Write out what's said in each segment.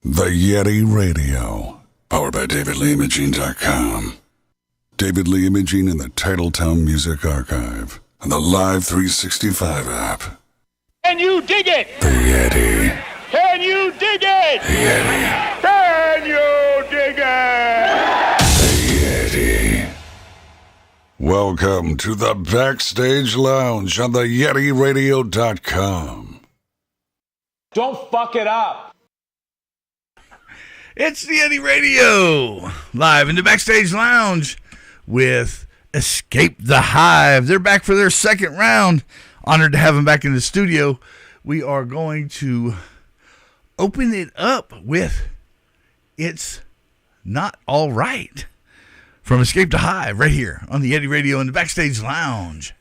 The Yeti Radio, powered by DavidLeeImaging.com. David Lee Imaging in the Titletown Music Archive and the Live 365 app. Can you dig it? The Yeti. Can you dig it? The Yeti. Can you dig it? The Yeti. Welcome to the Backstage Lounge on the YetiRadio.com. Don't fuck it up. It's the Yeti Radio, live in the Backstage Lounge with Escape the Hive. They're back for their second round. Honored to have them back in the studio. We are going to open it up with It's Not All Right from Escape the Hive right here on the Yeti Radio in the Backstage Lounge.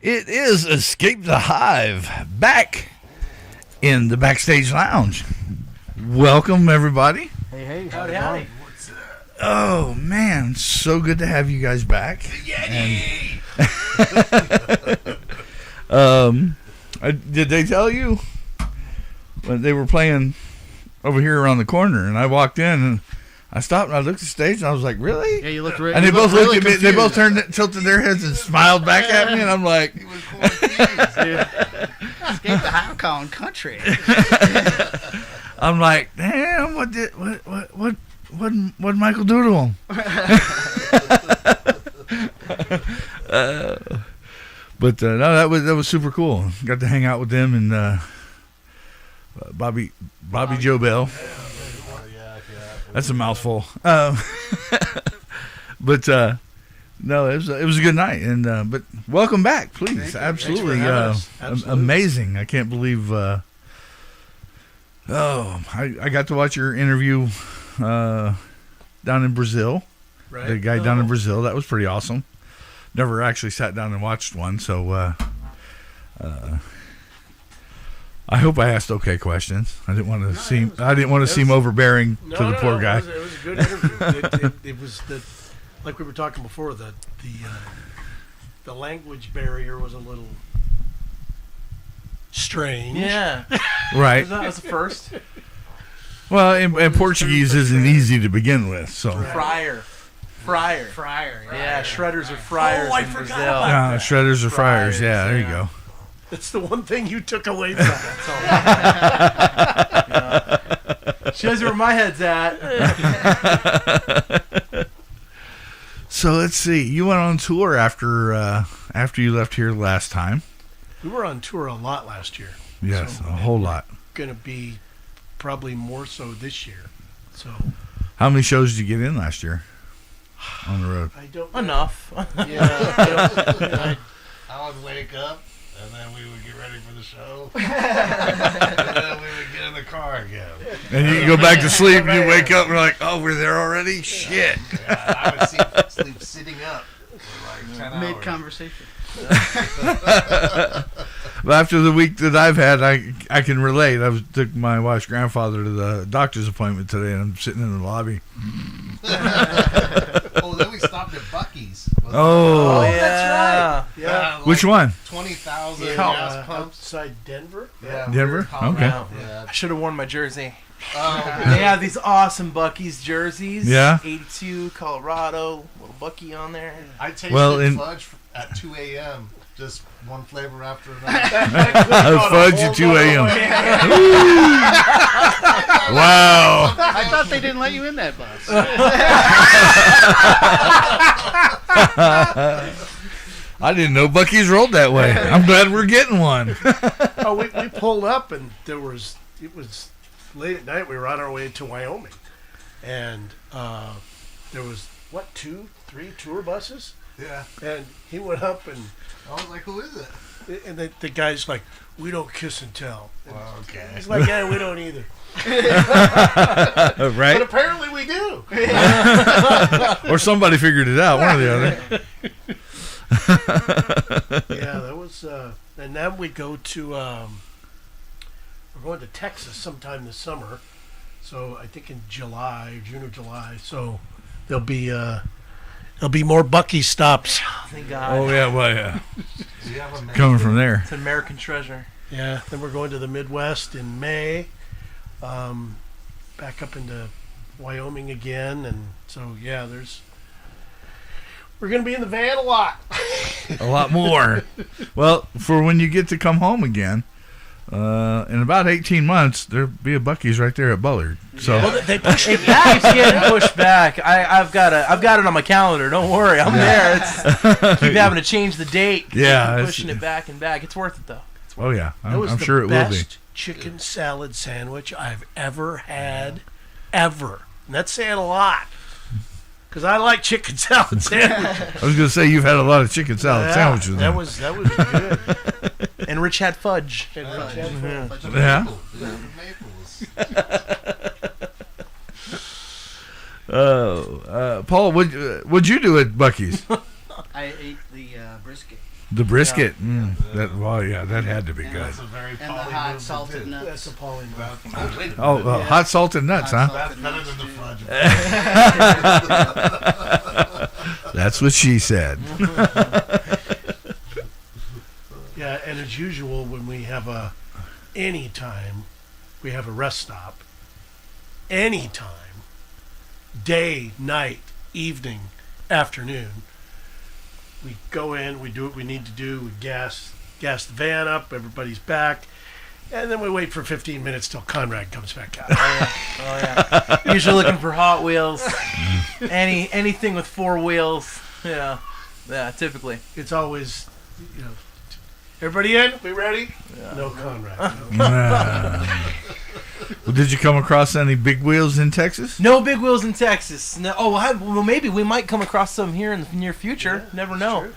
It is Escape the Hive back in the Backstage Lounge. Welcome, everybody. Hey. Howdy. Oh, man. So good to have you guys back. Yeti! Did they tell you when they were playing over here around the corner? And I walked in and I stopped and I looked at the stage and I was like, really? Yeah, you looked And they both looked at me. They both tilted their heads and smiled back at me. And I'm like, Escape the Hive calling country. I'm like, damn, what Michael do to him? But no, that was super cool. Got to hang out with them and Bobby Joe Bell. That's a mouthful. But no, it was a good night. And but welcome back, please. Absolutely, amazing. I can't believe. I got to watch your interview down in Brazil. Right. The guy down in Brazil. That was pretty awesome. Never actually sat down and watched one, so I hope I asked okay questions. I didn't want to seem overbearing to the poor guy. It was a good interview. it was like we were talking before. The language barrier was a little strange. Yeah. Right. That was the first. Well, and Portuguese isn't easy to begin with, so. Fryer. Yeah, shredders are fryers in Brazil. Yeah, shredders or fryers. Yeah, there you go. That's the one thing you took away from it. That's all. Shows you where my head's at. So let's see. You went on tour after you left here last time. We were on tour a lot last year. Yes, So a whole lot. Going to be probably more so this year. So How many shows did you get in last year on the road? I don't know. Enough. I would wake up, and then we would get ready for the show, and then we would get in the car again. And you go back to sleep, and you wake up, and you're like, oh, we're there already? Shit. Yeah, I would sleep sitting up for like 10 hours. Mid-conversation. But after the week that I've had, I can relate. Took my wife's grandfather to the doctor's appointment today, and I'm sitting in the lobby. Oh, then we stopped at Buc-ee's. Oh, That's right. Yeah. which one? 20,000 Yeah, gas pumps. outside Denver. Yeah, Denver? Colorado. Okay. Yeah. I should have worn my jersey. Oh, They have these awesome Buc-ee's jerseys. Yeah. 82 Colorado, little Bucky on there. I tasted fudge at 2 a.m. Just one flavor after another. Fudge at 2 a.m. Wow. I thought they didn't let you in that bus. I didn't know Buc-ee's rolled that way. I'm glad we're getting one. Oh, we pulled up and it was late at night. We were on our way to Wyoming, and there was 2, 3 tour buses, Yeah. and he went up and I was like, who is it? the guy's like, we don't kiss and tell. Well, okay. He's like, yeah, we don't either. But Right? apparently we do. Or somebody figured it out, one or the other. Yeah, that was. And then we go to. We're going to Texas sometime this summer, so I think in June or July. So there'll be more Bucky stops. Thank God. Oh, yeah, well, yeah. We have a Coming from there. It's an American treasure. Yeah, then we're going to the Midwest in May, back up into Wyoming again, and so yeah, we're going to be in the van a lot. A lot more. Well, for when you get to come home again, in about 18 months, there'll be a Buc-ee's right there at Bullard. So Well, they pushed it It back. keeps getting pushed back. I've got it on my calendar. Don't worry, I'm there. Keep having to change the date. Yeah, Keep pushing it back and back. It's worth it though. oh yeah, That was I'm the sure it will be. best chicken salad sandwich I've ever had, ever. And that's saying a lot, because I like chicken salad sandwiches. I was gonna say you've had a lot of chicken salad sandwiches. That then. was good. And Rich had fudge. And Rich had fun. Yeah. Maples. Paul, what'd you do at Buc-ee's? I I ate the brisket The brisket. That had to be And good. That's a very and the poly hot move salted to do. nuts. That's a poly move. Oh, wait a Oh, minute. hot salted nuts, Hot huh? That's better than the fudge. That's what she said. Yeah, and as usual, when we have any time, we have a rest stop. Anytime, day, night, evening, afternoon, we go in, we do what we need to do, we gas the van up, everybody's back, and then we wait for 15 minutes till Conrad comes back out. Oh yeah. Usually looking for Hot Wheels. Anything with 4 wheels. Yeah. Yeah, typically. It's always, everybody in? We ready? Yeah. No Conrad. No. Well, did you come across any big wheels in Texas? No big wheels in Texas. No. Oh, well, maybe we might come across some here in the near future. Yeah, Never that's know. true.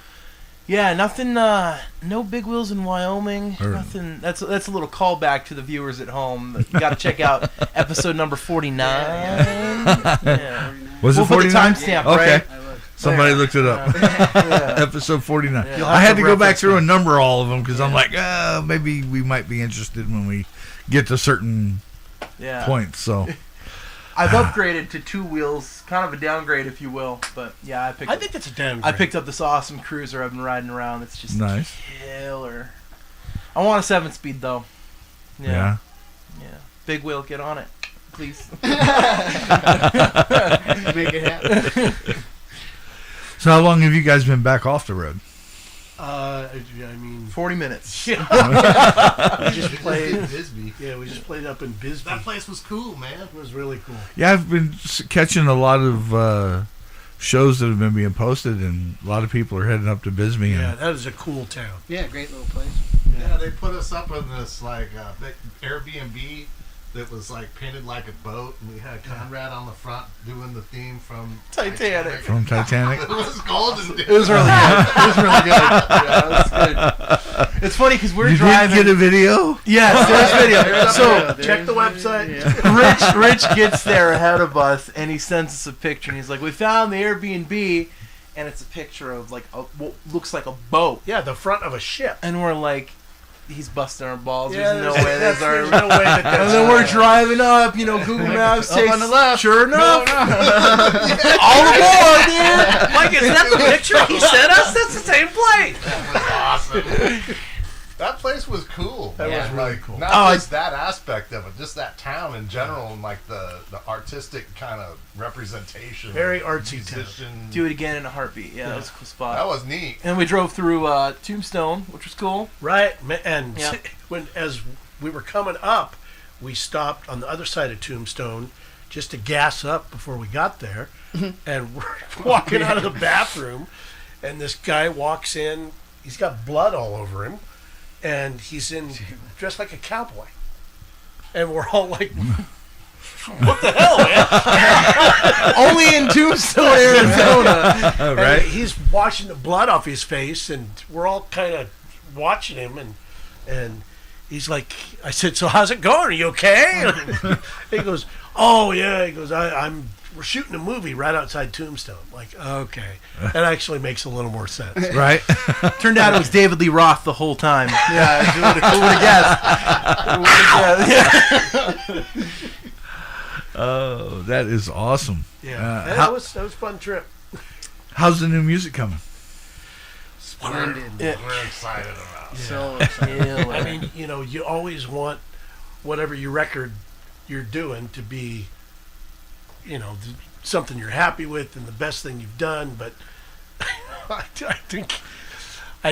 Yeah, nothing. No big wheels in Wyoming. Or- Nothing. That's a little callback to the viewers at home. You got to check out episode number 49. Yeah. Was We'll it put the 49? timestamp, Okay. right? I looked. Somebody looked it up. Yeah. Episode 49. Yeah. I had to go back reference through that. and number all of them because I'm like, maybe we might be interested when we get to certain Yeah. points. So I've upgraded to 2 wheels, kind of a downgrade, if you will. But yeah, I think that's a damn I picked up this awesome cruiser I've been riding around. It's just nice. killer. I want a 7-speed though. Yeah. Yeah. Big wheel, get on it, please. Make it happen. So how long have you guys been back off the road? I mean, 40 minutes. we just played. Bisbee. Yeah, we just played up in Bisbee. That place was cool, man. It was really cool. Yeah, I've been catching a lot of shows that have been being posted, and a lot of people are heading up to Bisbee. Yeah, And that is a cool town. Yeah, great little place. Yeah, they put us up in this big Airbnb that was painted like a boat, and we had Conrad on the front doing the theme from Titanic. from Titanic. It was golden. It was really good. It was really good. Yeah, it was good. It's funny because we're You driving. didn't get a video? Yes, there's video. So Check the website. Rich gets there ahead of us, and he sends us a picture, and he's like, "We found the Airbnb," and it's a picture of what looks like a boat, Yeah, the front of a ship. and we're like, "He's busting our balls. Yeah, there's no way there's there's no way that And that's then we're driving up, Google Maps Up takes on the left. Sure enough, all aboard, dude. Mike, is that the picture he sent us? That's the same place. That was awesome. That place was cool. That was really cool. Not just that aspect of it, just that town in general, and the artistic kind of representation. Very of artsy town. musician. Do it again in a heartbeat. Yeah, that was a cool spot. That was neat. And we drove through Tombstone, which was cool. Right, and Yeah. as we were coming up, we stopped on the other side of Tombstone just to gas up before we got there, and we're walking out of the bathroom, and this guy walks in. He's got blood all over him, and he's dressed like a cowboy, and we're all like, "What the hell, man?" Only in Tombstone, Arizona. And Right? he's washing the blood off his face, and we're all kind of watching him, and he's like, I said, "So how's it going? Are you okay?" He goes, "Oh yeah." He goes, we're shooting a movie right outside Tombstone. I'm like, okay, that actually makes a little more sense. Right? Turned out it was David Lee Roth the whole time. Yeah, who would have guessed? Oh, that is awesome. Yeah, how- that was a fun trip. How's the new music coming? Splendid. Yeah. We're excited about it. So excited. I mean, you always want whatever your record you're doing to be, something you're happy with and the best thing you've done. But I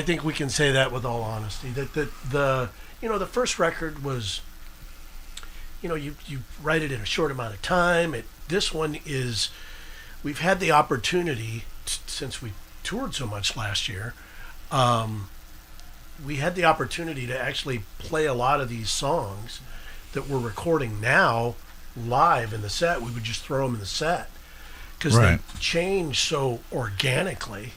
think we can say that with all honesty that the first record was, you write it in a short amount of time. This one is, we've had the opportunity since we toured so much last year. We had the opportunity to actually play a lot of these songs that we're recording now live in the set. We would just throw them in the set because Right. they change so organically.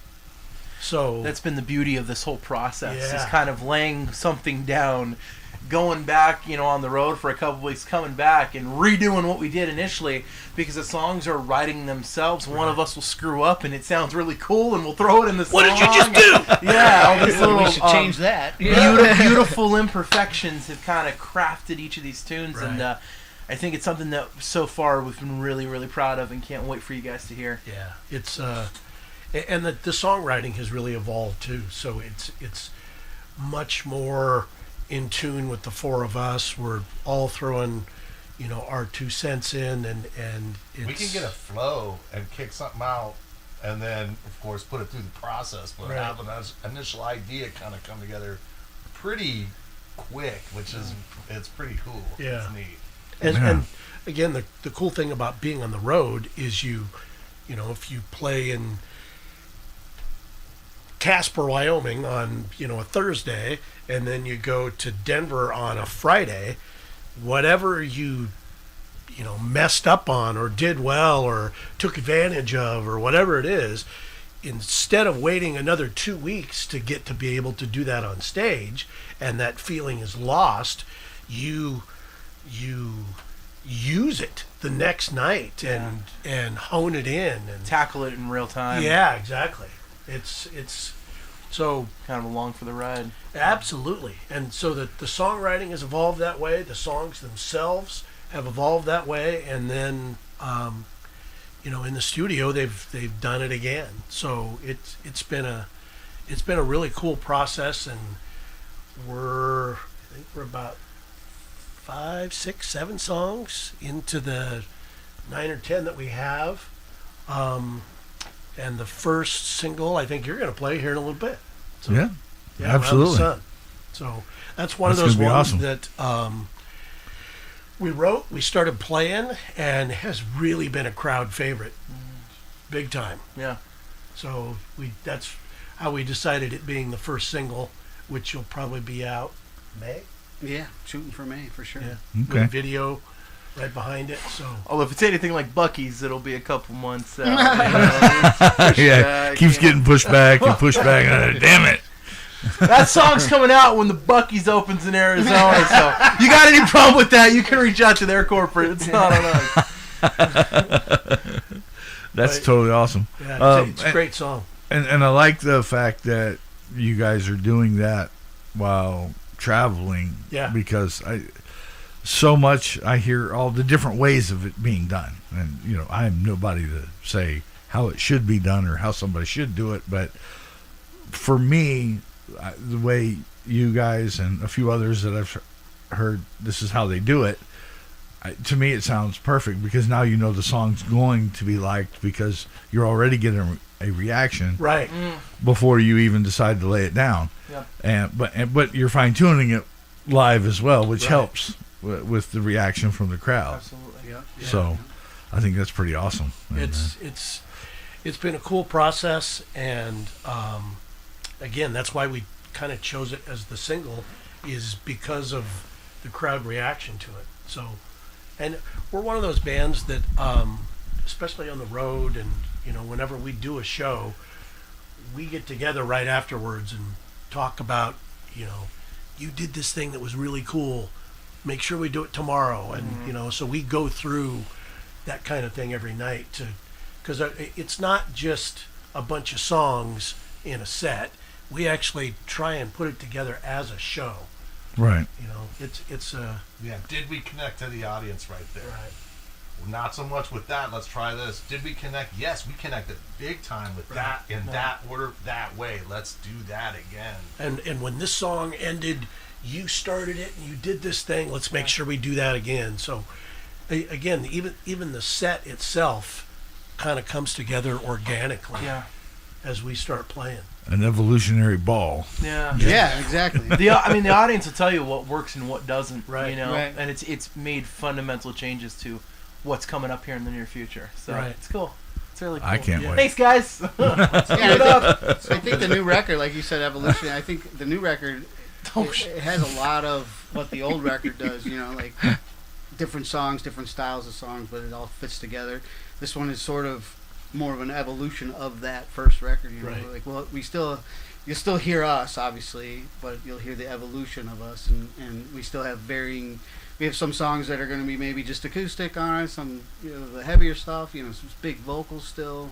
So That's been the beauty of this whole process, is Yeah. kind of laying something down going back, on the road for a couple weeks, coming back and redoing what we did initially, because the songs are writing themselves. One of us will screw up and it sounds really cool, and we'll throw it in the song. What did you just do? Yeah, all these little We should change that. beautiful imperfections have kind of crafted each of these tunes, Right. and I think it's something that so far we've been really, really proud of, and can't wait for you guys to hear. Yeah, it's and the songwriting has really evolved too. So it's much more in tune with the four of us. We're all throwing, our 2 cents in, and it's, We can get a flow and kick something out, and then of course put it through the process, but Right. have an initial idea kind of come together pretty quick, which is it's pretty cool. Yeah. It's neat. and again, the cool thing about being on the road is if you play in Casper, Wyoming on a Thursday, and then you go to Denver on a Friday, whatever you messed up on or did well or took advantage of or whatever it is, instead of waiting another 2 weeks to get to be able to do that on stage, and that feeling is lost, you use it the next night and hone it in and Tackle it in real time. yeah, exactly. It's so Kind of along for the ride. absolutely, and so the songwriting has evolved that way. The songs themselves have evolved that way, and then in the studio they've done it again. So it's been a really cool process, and I think we're about 5, 6, 7 songs into the 9 or 10 that we have. And the first single, I think you're going to play here in a little bit. So, Yeah, Around the absolutely. Sun. So that's one That's of those gonna be ones awesome. that we wrote, we started playing, and has really been a crowd favorite, big time. Yeah. So that's how we decided it being the first single, which will probably be out May. Yeah, shooting for May for sure. Yeah, Okay. with video right behind it. So Although if it's anything like Bucky's, it'll be a couple months out. Yeah, keeps getting pushed back and pushed back. Damn it. That song's coming out when the Bucky's opens in Arizona, so you got any problem with that, you can reach out to their corporate. It's not on us. That's Right. totally awesome. yeah, it's a great song. And I like the fact that you guys are doing that while traveling. Yeah. Because so much I hear all the different ways of it being done, and I am nobody to say how it should be done or how somebody should do it, but for me, the way you guys and a few others that I've heard, this is how they do it. To me, it sounds perfect, because now the song's going to be liked because you're already getting a reaction Right. before you even decide to lay it down. Yep. But you're fine tuning it live as well, which Right. helps with the reaction from the crowd. Absolutely. Yeah. So I think that's pretty awesome. It's been a cool process, and again, that's why we kind of chose it as the single, is because of the crowd reaction to it. So, and we're one of those bands that, especially on the road, and whenever we do a show, we get together right afterwards and talk about, you did this thing that was really cool. Make sure we do it tomorrow, and so we go through that kind of thing every night because it's not just a bunch of songs in a set. We actually try and put it together as a show. Right. It's Yeah. Did we connect to the audience right there? right. Not so much with that. Let's try this. Did we connect? Yes, we connected big time with that in that order, that way. Let's do that again. And when this song ended, you started it and you did this thing. Let's make sure we do that again. So, again, even the set itself kind of comes together organically Yeah. as we start playing. An evolutionary ball. Yeah. Yeah, exactly. The audience will tell you what works and what doesn't, Right. Right. And it's made fundamental changes to what's coming up here in the near future. So Right. it's cool. It's really cool. I can't Yeah. wait. Thanks, guys. Yeah, I think the new record, like you said, evolution. I think the new record it has a lot of what the old record does. Like different songs, different styles of songs, but it all fits together. This one is sort of more of an evolution of that first record. Right. Like, well, we still, you'll still hear us, obviously, but you'll hear the evolution of us, and we still have varying. We have some songs that are going to be maybe just acoustic on it, some the heavier stuff, some big vocals still.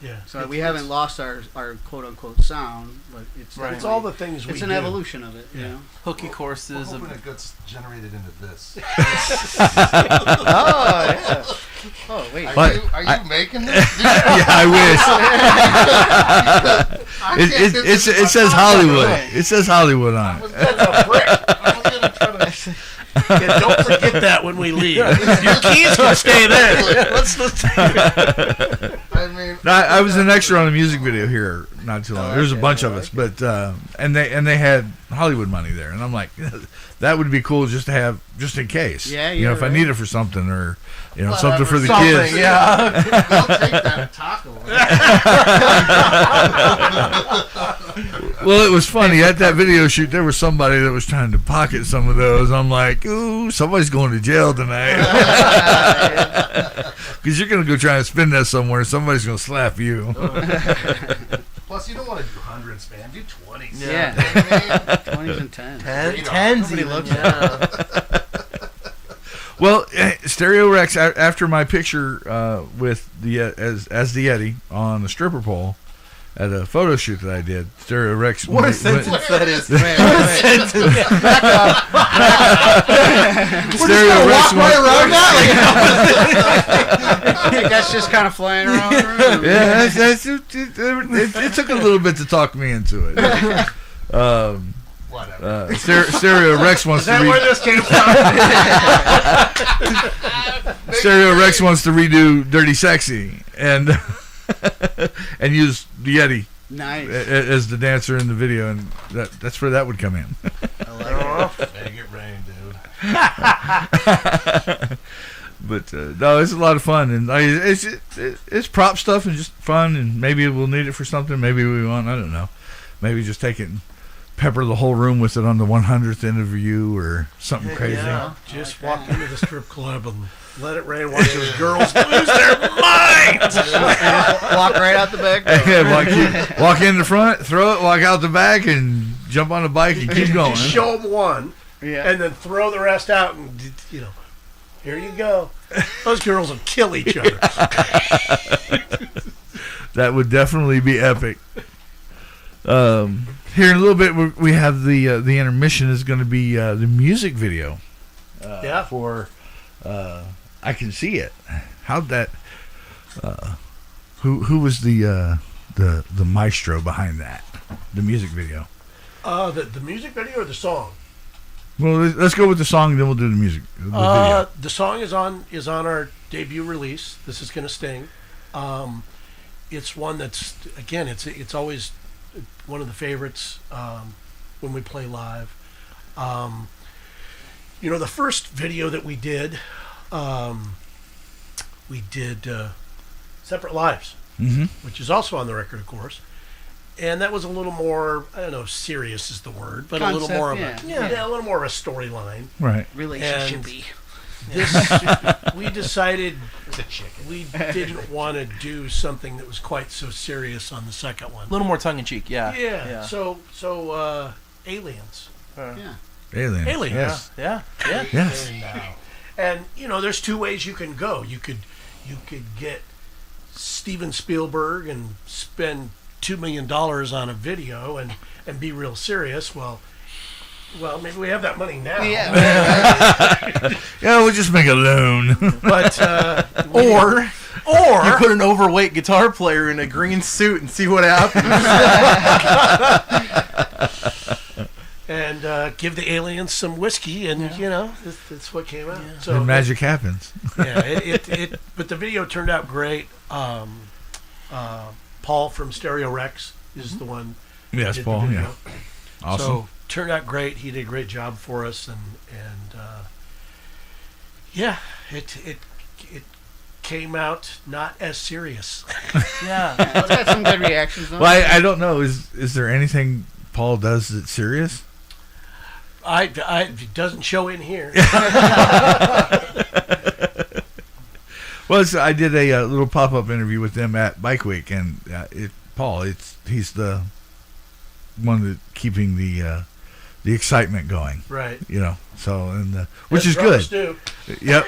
Yeah. So we haven't lost our quote unquote sound, but it's It's all the things we it's do. an evolution of it. Yeah. Hooky courses. We're hoping it gets generated into this. Oh yeah. Oh wait. Are you making this? Yeah, I wish. It says Hollywood. It says Hollywood on it. That's a brick. I was gonna try to. Yeah, don't forget that when we leave. Your keys can stay there. I was an extra on a music video here not too long. There's a bunch of us, but and they had Hollywood money there, and I'm like, that would be cool just to have just in case. Yeah, if I need it for something or something for the Something, kids. yeah. They'll take that taco. Well, it was funny at that video shoot. There was somebody that was trying to pocket some of those. I'm like, ooh, somebody's going to jail tonight. Because you're going to go try and spend that somewhere. Somebody's going to slap you. Plus, you don't want to do hundreds, man. Do 20s. Yeah. You know what I mean? 20s and 10s. Tens Nobody even, looks yeah. Well, Stereo Rex, after my picture with the as the Yeti on the stripper pole at a photo shoot that I did, Stereo Rex. What a sentence that is. Wait. Stereo Rex. That's just kind of flying around the room. Yeah, it took a little bit to talk me into it. Whatever. Stereo Rex wants Is that to where this came from? Stereo Rex wants to redo Dirty Sexy and and use the Yeti Nice. as the dancer in the video, and that's where that would come in. Make it rain, dude. But no, it's a lot of fun, and it's prop stuff and just fun, and maybe we'll need it for something. Maybe we won't. I don't know. Maybe just take it and pepper the whole room with it on the 100th interview or something crazy. Yeah. Just walk into the strip club and let it rain. Watch those girls lose their minds. Walk right out the back door. Walk in the front, throw it, walk out the back, and jump on the bike and keep going. Just show them one, Yeah. and then throw the rest out, and here you go. Those girls will kill each other. That would definitely be epic. Here in a little bit, we have the intermission is going to be the music video. Yeah. For I Can See It. How'd that? Who was the maestro behind that? The music video. The music video or the song? Well, let's go with the song, then we'll do the music. The video. The song is on our debut release. This Is Gonna Sting. It's one that's, again, it's always one of the favorites when we play live. The first video that we did Separate Lives, which is also on the record, of course. And that was a little more, I don't know, serious is the word, but Concept, a little more of yeah. a little more of a storyline. Right. Relationship-y. This, we decided we didn't want to do something that was quite so serious on the second one. A little more tongue in cheek, yeah. Yeah. So Aliens. Yeah. Aliens. Yes. Yeah. Yes. And there's two ways you can go. You could get Steven Spielberg and spend $2 million on a video and be real serious. Well, maybe we have that money now. Yeah. Yeah, we'll just make a loan. But Or you put an overweight guitar player in a green suit and see what happens. and give the aliens some whiskey, and that's what came out. Yeah. So And magic happens. yeah, but the video turned out great. Paul from Stereo Rex is the one. Yes, did the Paul. video. Yeah. Awesome. So turned out great. He did a great job for us, and it came out not as serious. Yeah. It's got some good reactions on Well, I don't know. Is there anything Paul does that's serious? It doesn't show in here. Well, I did a little pop-up interview with them at Bike Week, and Paul, he's the keeping the excitement going. Right. You know, so which As is good. drummers do. Yep.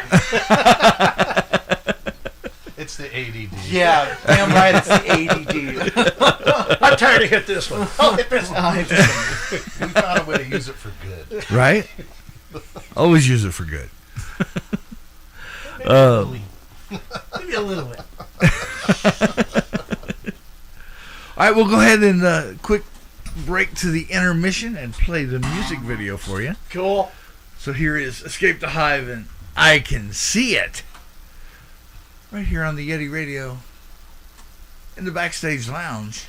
It's the ADD. Yeah, damn right, it's the ADD. I'm tired to hit this one. Oh, hit this one. We found a way to use it for good. Right? Always use it for good. Maybe a little bit. All right, we'll go ahead and quick break to the intermission and play the music video for you. Cool. So here is Escape the Hive and I Can See It. Right here on the Yeti Radio in the Backstage Lounge.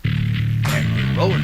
And we're rolling.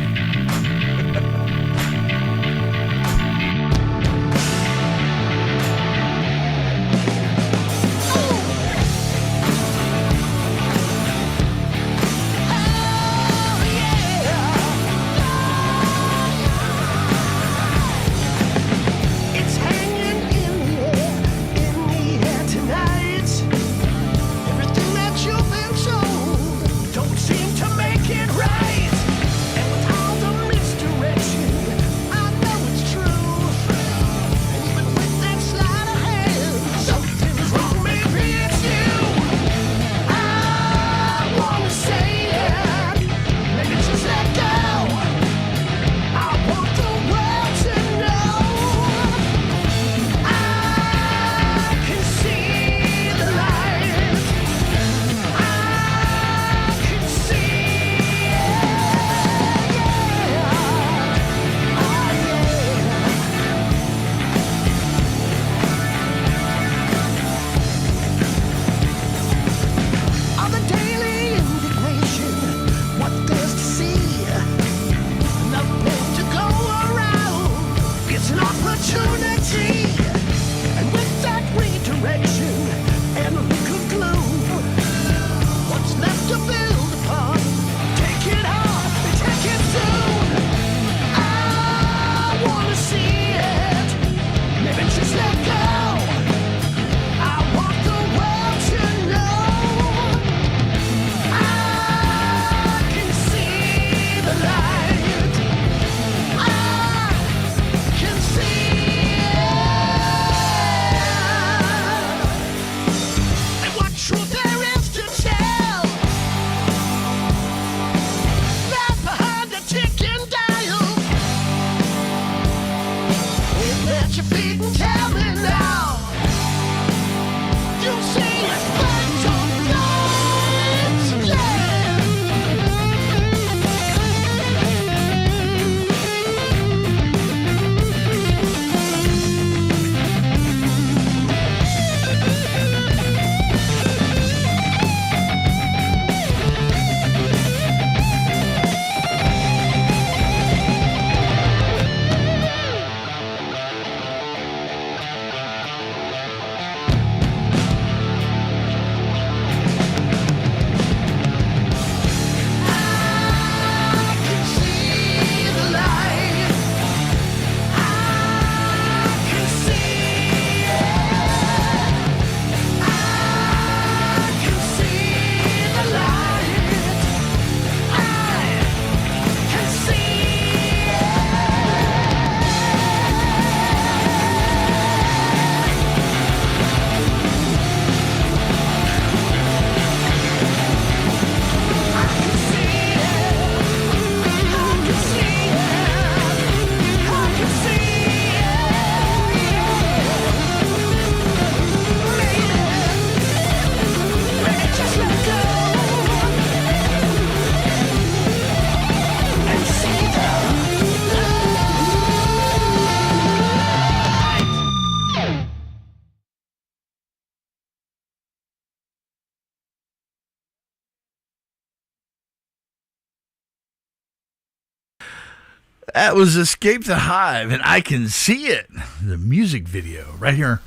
That was Escape the Hive, and I Can See It, the music video, right here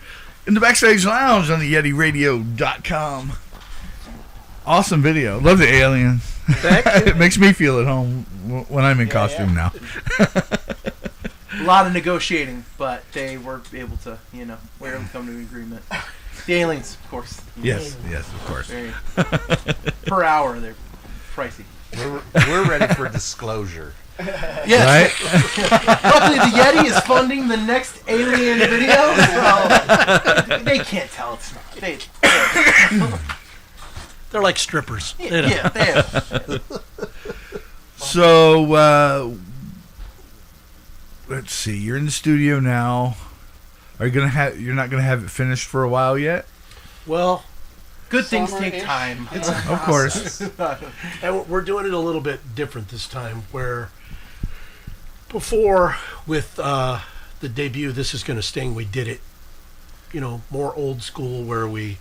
in the Backstage Lounge on the YetiRadio.com. Awesome video. Love the aliens. It makes me feel at home when I'm in costume now. A lot of negotiating, but they were able to, we're able to come to an agreement. The aliens, of course. Yes, of course. Per hour, they're pricey. We're ready for disclosure. Yes. Right? Luckily, the Yeti is funding the next Alien video, so they can't tell it's not. They're like strippers. Yeah, they are. So, let's see. You're in the studio now. Are you gonna have? You're not gonna have it finished for a while yet? Well, good things take time. Of course. And we're doing it a little bit different this time, where before with the debut, This Is Gonna Sting, we did it, more old school, where we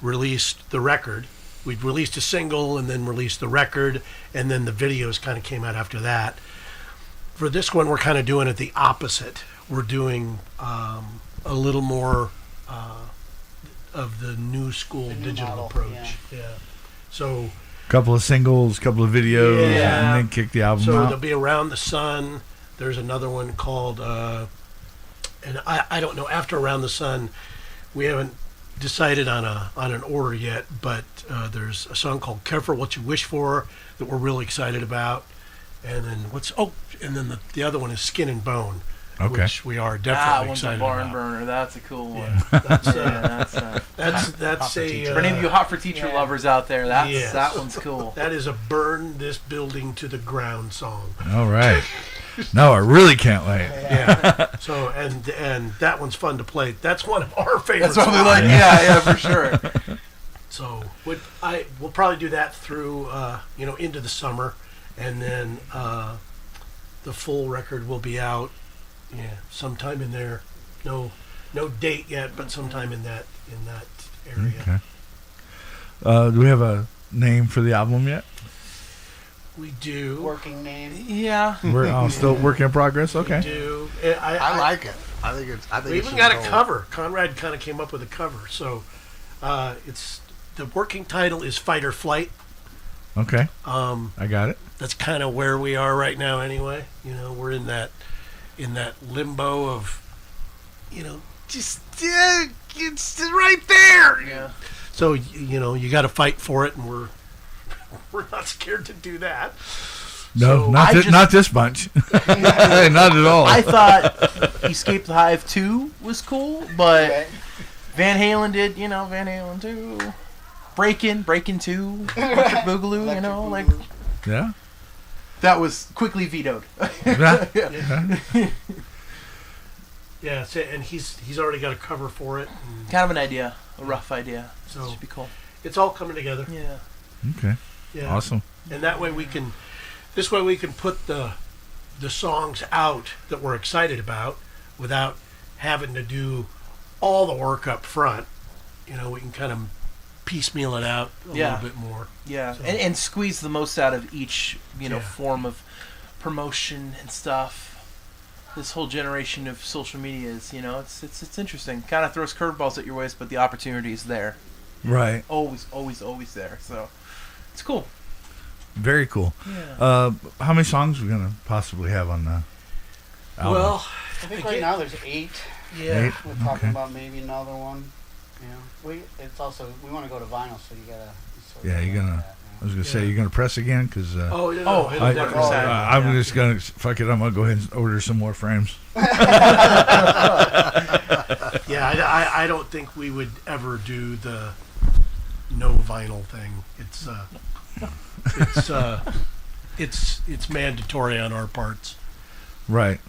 released the record. We'd released a single and then released the record, and then the videos kind of came out after that. For this one, we're kind of doing it the opposite. We're doing a little more of the new school digital model, approach. Yeah. So, couple of singles, couple of videos, and then kick the album out. So there'll be Around the Sun. There's another one called, and I don't know. After Around the Sun, we haven't decided on an order yet, but there's a song called Careful What You Wish For that we're really excited about, and then the other one is Skin and Bone, which we are definitely excited about. That one's a barn burner. That's a cool one. Yeah, that's a for any of you Hot for Teacher lovers out there, that one's cool. That is a burn this building to the ground song. All right. No, I really can't wait. Yeah. So and that one's fun to play. That's one of our favorites. That's what we like. Yeah, for sure. So we'll probably do that through into the summer, and then the full record will be out sometime in there. No date yet, but sometime in that area. Okay. Do we have a name for the album yet? We do. Working name. Yeah. We're still work in progress. Okay. We do. I like it. I think we even got a cover. Conrad kind of came up with a cover. So it's the working title is Fight or Flight. Okay. I got it. That's kind of where we are right now. Anyway, we're in that limbo of, just it's right there. Yeah. So you got to fight for it, and we're not scared to do that. No, not this bunch. Not at all. I thought Escape the Hive 2 was cool, but Van Halen did, Van Halen 2. Breakin' 2, Electric Boogaloo, Yeah. That was quickly vetoed. Yeah, and he's already got a cover for it. Kind of an idea, a rough idea. So it should be cool. It's all coming together. Yeah. Okay. Yeah. Awesome. And that way we can put the songs out that we're excited about without having to do all the work up front. We can kind of piecemeal it out a little bit more. Yeah, so. And squeeze the most out of each, form of promotion and stuff. This whole generation of social media is, it's interesting. Kind of throws curveballs at your waist, but the opportunity is there. Right. Always, always, always there. So it's cool. Very cool. Yeah. How many songs are we gonna possibly have on the album? Well, I think right now there's 8. Yeah. 8? We're talking about maybe another one. We want to go to vinyl, so you gotta. Yeah, you're gonna. I was gonna say you're gonna press again because. I'm just gonna fuck it. I'm gonna go ahead and order some more frames. Yeah, I don't think we would ever do the no vinyl thing. It's mandatory on our parts. Right.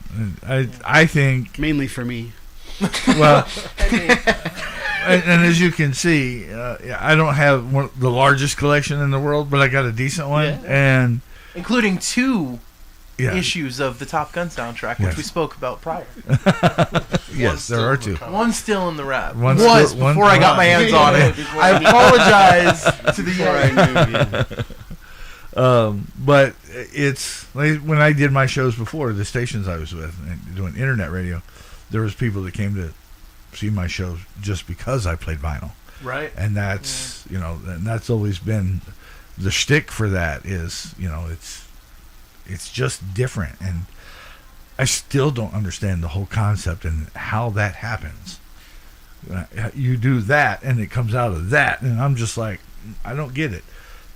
I think mainly for me. Well, and as you can see, I don't have the largest collection in the world, but I got a decent one, and including 2 issues of the Top Gun soundtrack, which we spoke about prior. Yes, there are 2. One's still in the wrap. One before I got my hands on it. I apologize to the but it's like when I did my shows before, the stations I was with and doing internet radio, there was people that came to see my shows just because I played vinyl. Right. And that's and that's always been the shtick for that is, it's just different, and I still don't understand the whole concept and how that happens. You do that and it comes out of that, and I'm just like, I don't get it.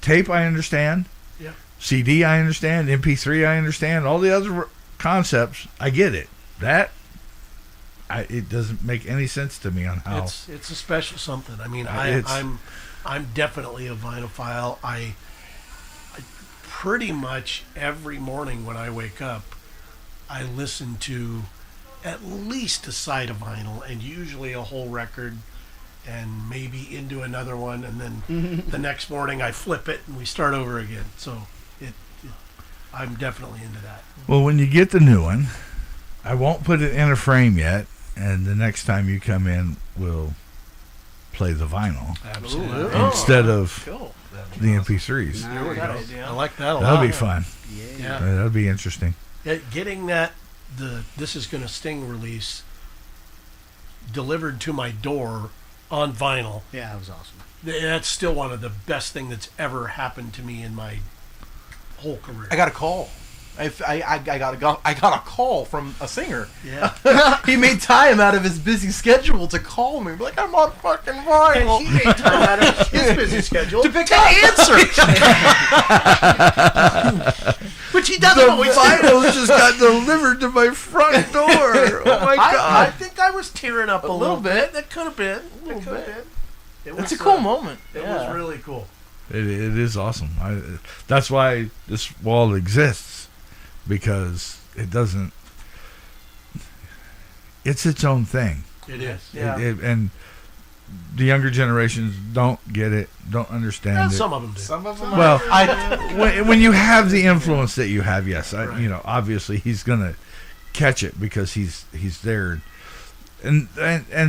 Tape I understand. Yeah. CD, I understand. MP3, I understand. All the other concepts, I get it. It doesn't make any sense to me on how. It's a special something. I mean, I'm definitely a vinylophile. I pretty much every morning when I wake up, I listen to at least a side of vinyl, and usually a whole record, and maybe into another one, and then the next morning I flip it and we start over again. So I'm definitely into that. Well, when you get the new one, I won't put it in a frame yet, and the next time you come in, we'll play the vinyl Absolutely. instead of Cool. the MP3s. There we Good go. idea. I like that a lot. That'll be fun. Yeah. That'll be interesting. Getting the This Is Gonna Sting release delivered to my door on vinyl. Yeah, that was awesome. That's still one of the best thing that's ever happened to me in my whole career. I got a call. I got a call from a singer. Yeah. He made time out of his busy schedule to call me. Like, I'm on fucking And vinyl. he made time out of his busy schedule To pick up answer. which he doesn't The always do. vinyl just got delivered to my front door. Oh my I god! think I was tearing up a little bit. That could have been. It could have been. It It's was, a cool moment. It Yeah. was really cool. It is awesome. That's why this wall exists, because it doesn't. It's its own thing. It is. Yeah. And the younger generations don't get it, don't understand Yeah, it. some of them do. Some of them Well, I when you have the influence that you have, yes, Right. obviously he's gonna catch it because he's there, and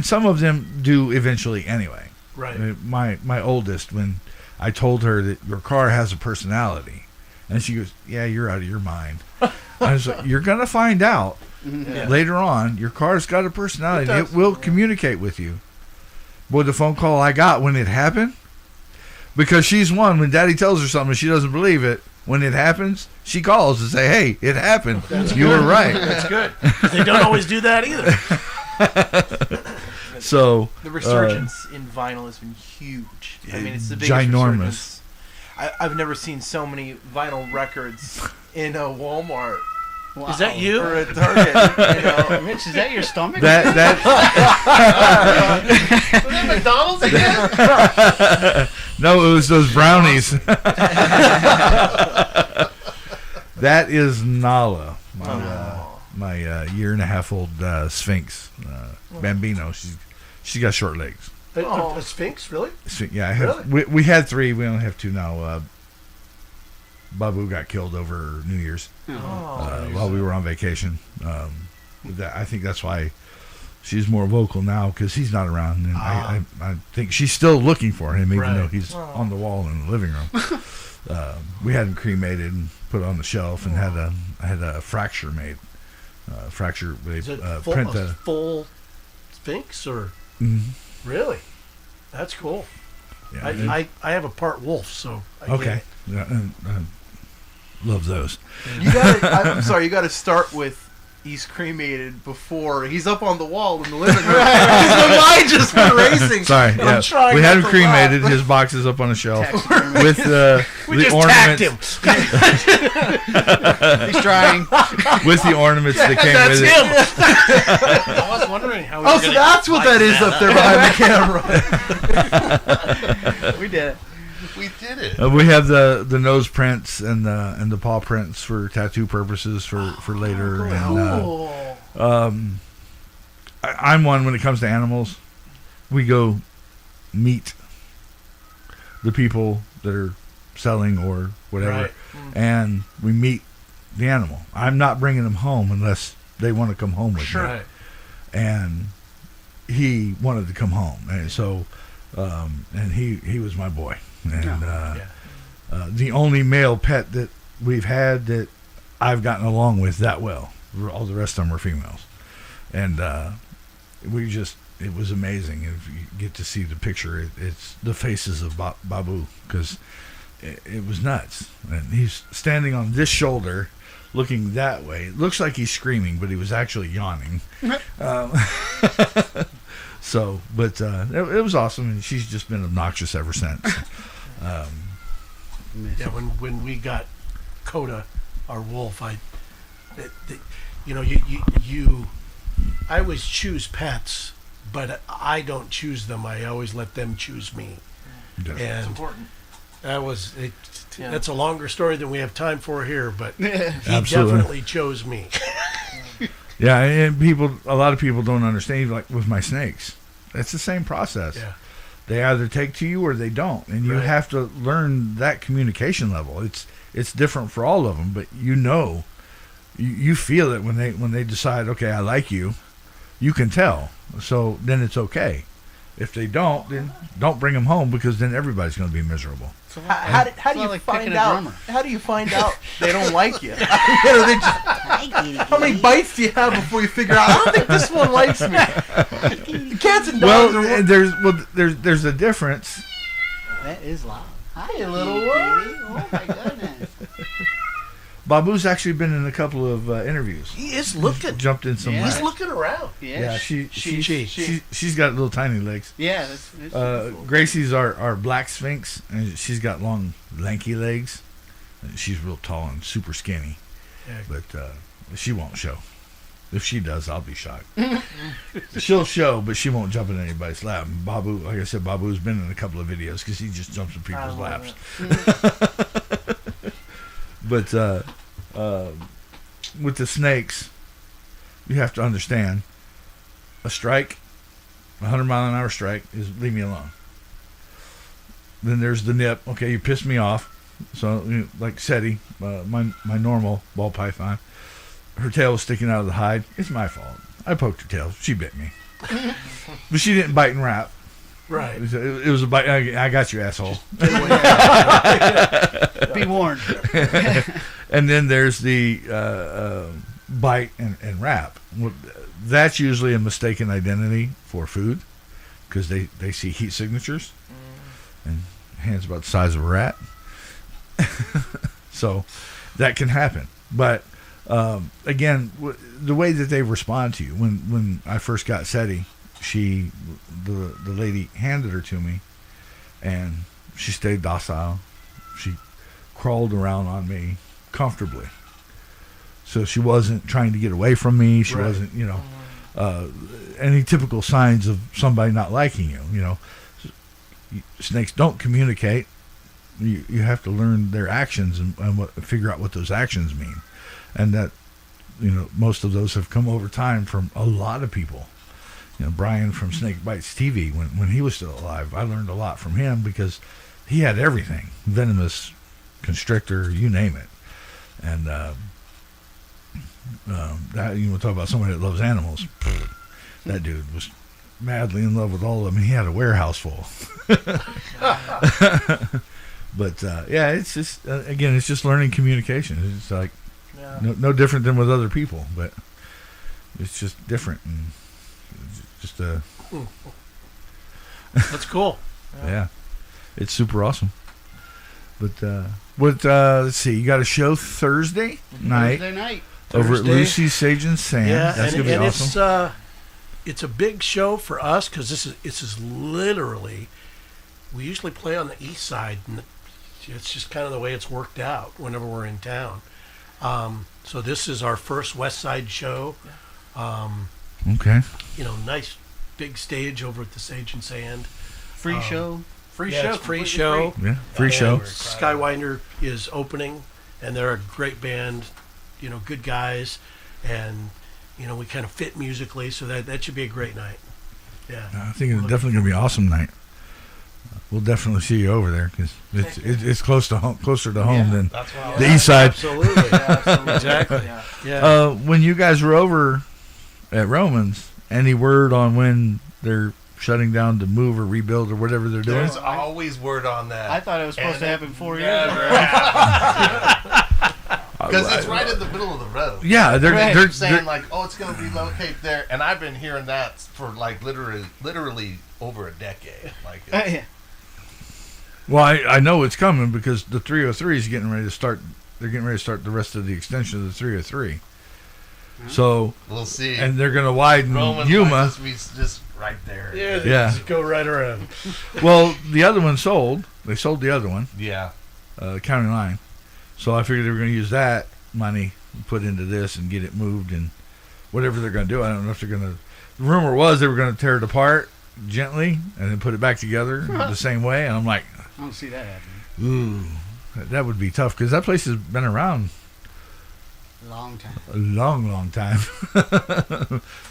some of them do eventually anyway. Right. My oldest, when I told her that your car has a personality, and she goes, "Yeah, you're out of your mind." I was like, "You're gonna find out later on. Your car's got a personality. It and does. it will communicate with you." Boy, the phone call I got when it happened, because she's one. When Daddy tells her something, she doesn't believe it. When it happens, she calls and say, "Hey, it happened. You were right." That's good. 'Cause they don't always do that either. So The resurgence in vinyl has been huge. I mean, it's the biggest ginormous. resurgence. I've never seen so many vinyl records in a Walmart Wow. Is that you? or a Target. You know, Rich, is that your stomach? that Was that McDonald's again? no, it was those brownies. That is Nala, my year and a half old Sphinx Bambino. She's got short legs. A Sphinx, really? Yeah, I have. We had 3. We only have 2 now. Babu got killed over New Year's while we were on vacation. I think that's why she's more vocal now, because he's not around, and I think she's still looking for him, even though he's on the wall in the living room. We had him cremated and put on the shelf, and I had a fracture made. Fracture. They Is it print a full Sphinx, or really? That's cool. Yeah, I have a part wolf, so I get okay. it. Yeah, love those. you gotta. I'm sorry. You got to start with. He's cremated before he's up on the wall in the living room. Because my mind just went racing. Sorry, And yeah. I'm trying We had him not to cremated. laugh. His box is up on a shelf Taxidermy. with We the just ornaments. tacked him. He's trying. With the ornaments that came That's with it. him. I was wondering how. Oh, so that's what that is up there behind the camera. We did it. We did it. We have the nose prints and the paw prints for tattoo purposes for later. Cool. And I'm one when it comes to animals. We go meet the people that are selling or whatever, Right. and we meet the animal. I'm not bringing them home unless they want to come home with me. Right. And he wanted to come home, and so and he was my boy, and the only male pet that we've had that I've gotten along with that well. All the rest of them were females, and it was amazing. If you get to see the picture, it's the faces of Babu, because it was nuts. And he's standing on this shoulder, looking that way. It looks like he's screaming, but he was actually yawning. So, but it was awesome, and she's just been obnoxious ever since. Yeah, when we got Coda, our wolf, I always choose pets, but I don't choose them. I always let them choose me. Yeah. And It's important. that's a longer story than we have time for here, but he Absolutely. definitely chose me. Yeah, and a lot of people don't understand, like with my snakes. It's the same process. Yeah. They either take to you or they don't, and you Right. have to learn that communication level. It's different for all of them, but you feel it when they decide, okay, I like you. You can tell, so then it's okay. If they don't, then don't bring them home, because then everybody's going to be miserable. How do not you like find picking a out? drummer. How do you find out they don't like you? How many bites do you have before you figure out? I don't think this one likes me. Cats and dogs. There's a difference. That is loud. Hi, little Kitty. one. Oh my goodness. Babu's actually been in a couple of interviews. He is looking. Jumped in some. Yeah. He's looking around. Yeah. Yeah, She. she's got little tiny legs. Yeah, that's beautiful. Gracie's our black sphinx, and she's got long, lanky legs. And she's real tall and super skinny, Yeah. but she won't show. If she does, I'll be shocked. She'll show, but she won't jump in anybody's lap. And Babu, like I said, Babu's been in a couple of videos because he just jumps in people's laps. But with the snakes, you have to understand, a strike, 100-mile-an-hour strike, is leave me alone. Then there's the nip. Okay, you pissed me off. So, like Seti, my normal ball python, her tail was sticking out of the hide. It's my fault. I poked her tail. She bit me. But she didn't bite and wrap. Right. It was a bite. I got you, asshole. Be warned. And then there's the bite and wrap. Well, that's usually a mistaken identity for food, because they see heat signatures, and hands about the size of a rat. So that can happen. But again, the way that they respond to you, when I first got Seti, the lady handed her to me, and she stayed docile. She crawled around on me comfortably. So she wasn't trying to get away from me. She Right. wasn't, any typical signs of somebody not liking you. Snakes don't communicate. You have to learn their actions and figure out what those actions mean. And that, most of those have come over time from a lot of people. Brian from Snake Bites TV, when he was still alive, I learned a lot from him, because he had everything. Venomous, constrictor, you name it. And that, you talk about somebody that loves animals. That dude was madly in love with all of them. He had a warehouse full. But it's just again, it's just learning communication. It's like no different than with other people, but it's just different, and just That's cool. yeah, it's super awesome. But let's see, you got a show Thursday night Thursday night. over at Thursday. Lucy's Sage and Sand. Yeah, That's gonna be awesome. It's a big show for us, because this is literally, we usually play on the east side, and it's just kind of the way it's worked out whenever we're in town. So this is our first west side show. Okay. Nice big stage over at the Sage and Sand. Free show. Free Yeah, show. it's free completely show. free. Yeah, free show. Skywinder is opening, and they're a great band, good guys, and we kind of fit musically, so that should be a great night. Yeah, I think it's definitely gonna be an awesome night. We'll definitely see you over there, because it's closer to home than That's what I the east side. absolutely, Absolutely. exactly. Yeah. Yeah, When you guys were over at Romans, any word on when they're shutting down to move or rebuild or whatever they're doing? There's always word on that. I thought it was supposed to happen 4 years Never ago. happened. Because it's right in the middle of the road. Yeah, They're saying like, oh, it's going to relocate there, and I've been hearing that for like literally over a decade. Like, it's, Yeah. well, I know it's coming, because the 303 is getting ready to start. They're getting ready to start the rest of the extension of the 303. So, we'll see. and they're going to widen Roman Yuma. might just be just right there. Yeah. just go right around. Well, the other one sold. They sold the other one, Yeah. County Line. So I figured they were going to use that money and put into this and get it moved and whatever they're going to do. I don't know if they're going to. The rumor was they were going to tear it apart gently and then put it back together the same way. And I'm like, I don't see that happening. ooh, that would be tough because that place has been around Long time. a long time.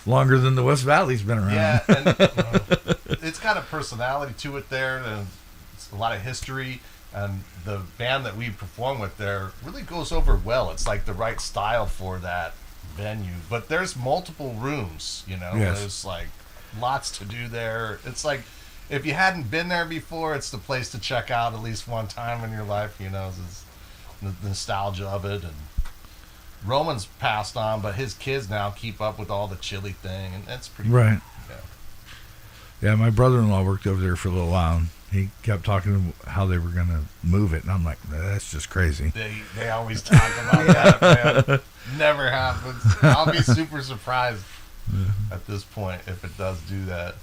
Longer than the West Valley's been around. Yeah, and it's got a personality to it there, and it's a lot of history. And the band that we perform with there really goes over well. It's like the right style for that venue. But there's multiple rooms, you know. Yes. There's like lots to do there. It's like if you hadn't been there before, it's the place to check out at least one time in your life. You know, it's the nostalgia of it. And Roman's passed on, but his kids now keep up with all the chili thing, and that's pretty Right. cool. Yeah, my brother-in-law worked over there for a little while, and he kept talking how they were going to move it, and I'm like, that's just crazy. They always talk about that, man. Never happens. I'll be super surprised at this point if it does do that.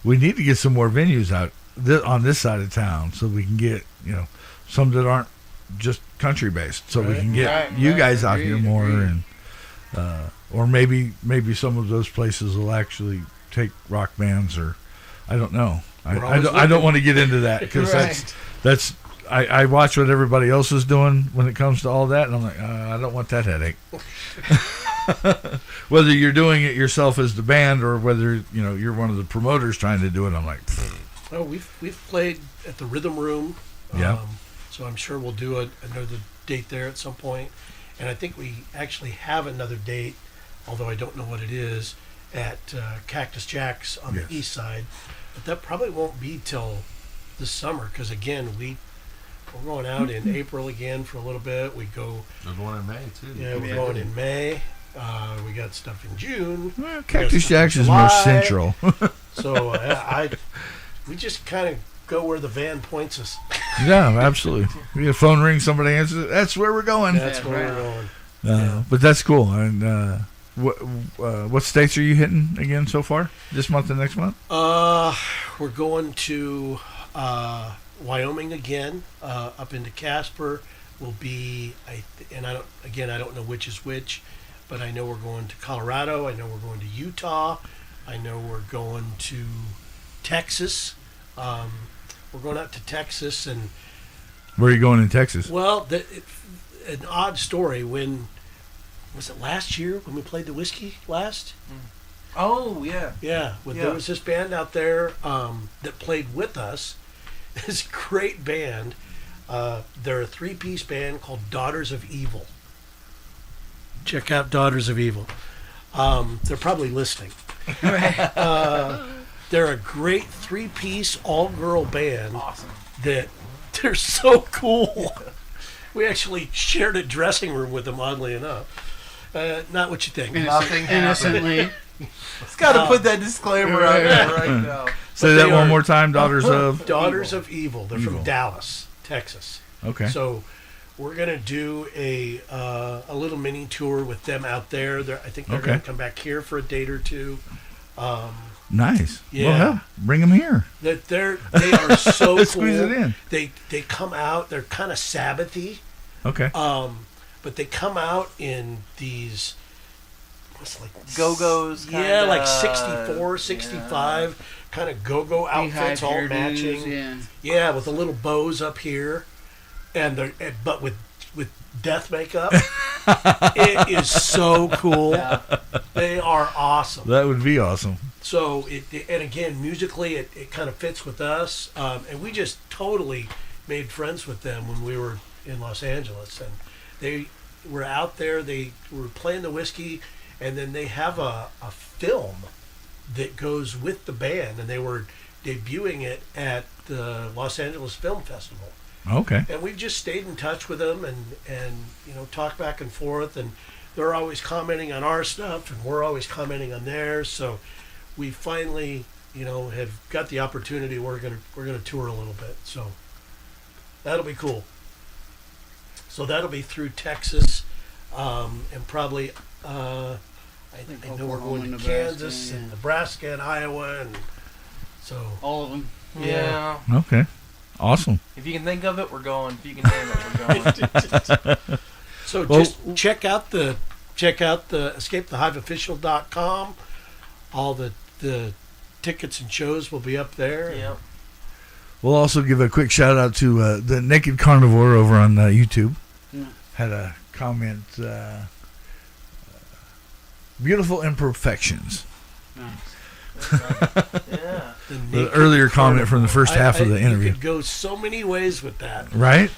We need to get some more venues out on this side of town so we can get, some that aren't just country-based, so we can get you guys out here more, and or maybe some of those places will actually take rock bands, or I don't know. I don't want to get into that because that's I watch what everybody else is doing when it comes to all that, and I'm like, I don't want that headache. Whether you're doing it yourself as the band or whether you're one of the promoters trying to do it, I'm like, well, we've played at the Rhythm Room. Yeah. So I'm sure we'll do another date there at some point. And I think we actually have another date, although I don't know what it is, at Cactus Jack's on the east side. But that probably won't be till the summer because, again, we're going out in April again for a little bit. We go... There's one in May, too. Yeah, we're going in May. We got stuff in June. Well, Cactus Jack's is more central. So we just kind of go where the van points us. Yeah, absolutely. We get a phone ring, somebody answers it. That's where we're going. That's where we're going. But that's cool. And what states are you hitting again so far? This month and next month? We're going to Wyoming again, up into Casper. Will be I don't know which is which, but I know we're going to Colorado. I know we're going to Utah. I know we're going to Texas. We're going out to Texas, and where are you going in Texas? Well, an odd story. When was it last year when we played the Whiskey last? Oh yeah, yeah. There was this band out there that played with us. This great band. They're a 3-piece band called Daughters of Evil. Check out Daughters of Evil. They're probably listening. They're a great 3-piece all-girl band. Awesome. That they're so cool. We actually shared a dressing room with them, oddly enough. Not what you think. Nothing innocently. It's got to put that disclaimer out there right now. Say that one more time. Daughters of Evil. They're from Dallas, Texas. Okay. So we're gonna do a little mini tour with them out there. I think they're gonna come back here for a date or two. Nice. Yeah. Well, hell, bring them here. They are so cool. Squeeze it in. They come out. They're kind of Sabbathy. Okay. But they come out in these. Go-Go's. Yeah, like 64, 65 kind of go-go outfits, all matching. Yeah, with the little bows up here, but with death makeup. It is so cool. Yeah. They are awesome. That would be awesome. So and again, musically, it kind of fits with us, and we just totally made friends with them when we were in Los Angeles, and they were out there. They were playing the Whiskey, and then they have a film that goes with the band, and they were debuting it at the Los Angeles Film Festival. Okay. And we've just stayed in touch with them and talked back and forth, and they're always commenting on our stuff, and we're always commenting on theirs. So we finally, have got the opportunity. We're gonna tour a little bit, so that'll be cool. So that'll be through Texas, and probably I know we're going to Nebraska, Kansas and Nebraska and Iowa, and so all of them. Yeah. Okay. Awesome. If you can think of it, we're going. If you can name it, we're going. So Well- just check out the escapethehiveofficial.com. All the tickets and shows will be up there. Yep. We'll also give a quick shout out to the Naked Carnivore over on YouTube. Yeah. Had a comment, beautiful imperfections. Yeah. The earlier comment from the first half of the interview. You could go so many ways with that. Right?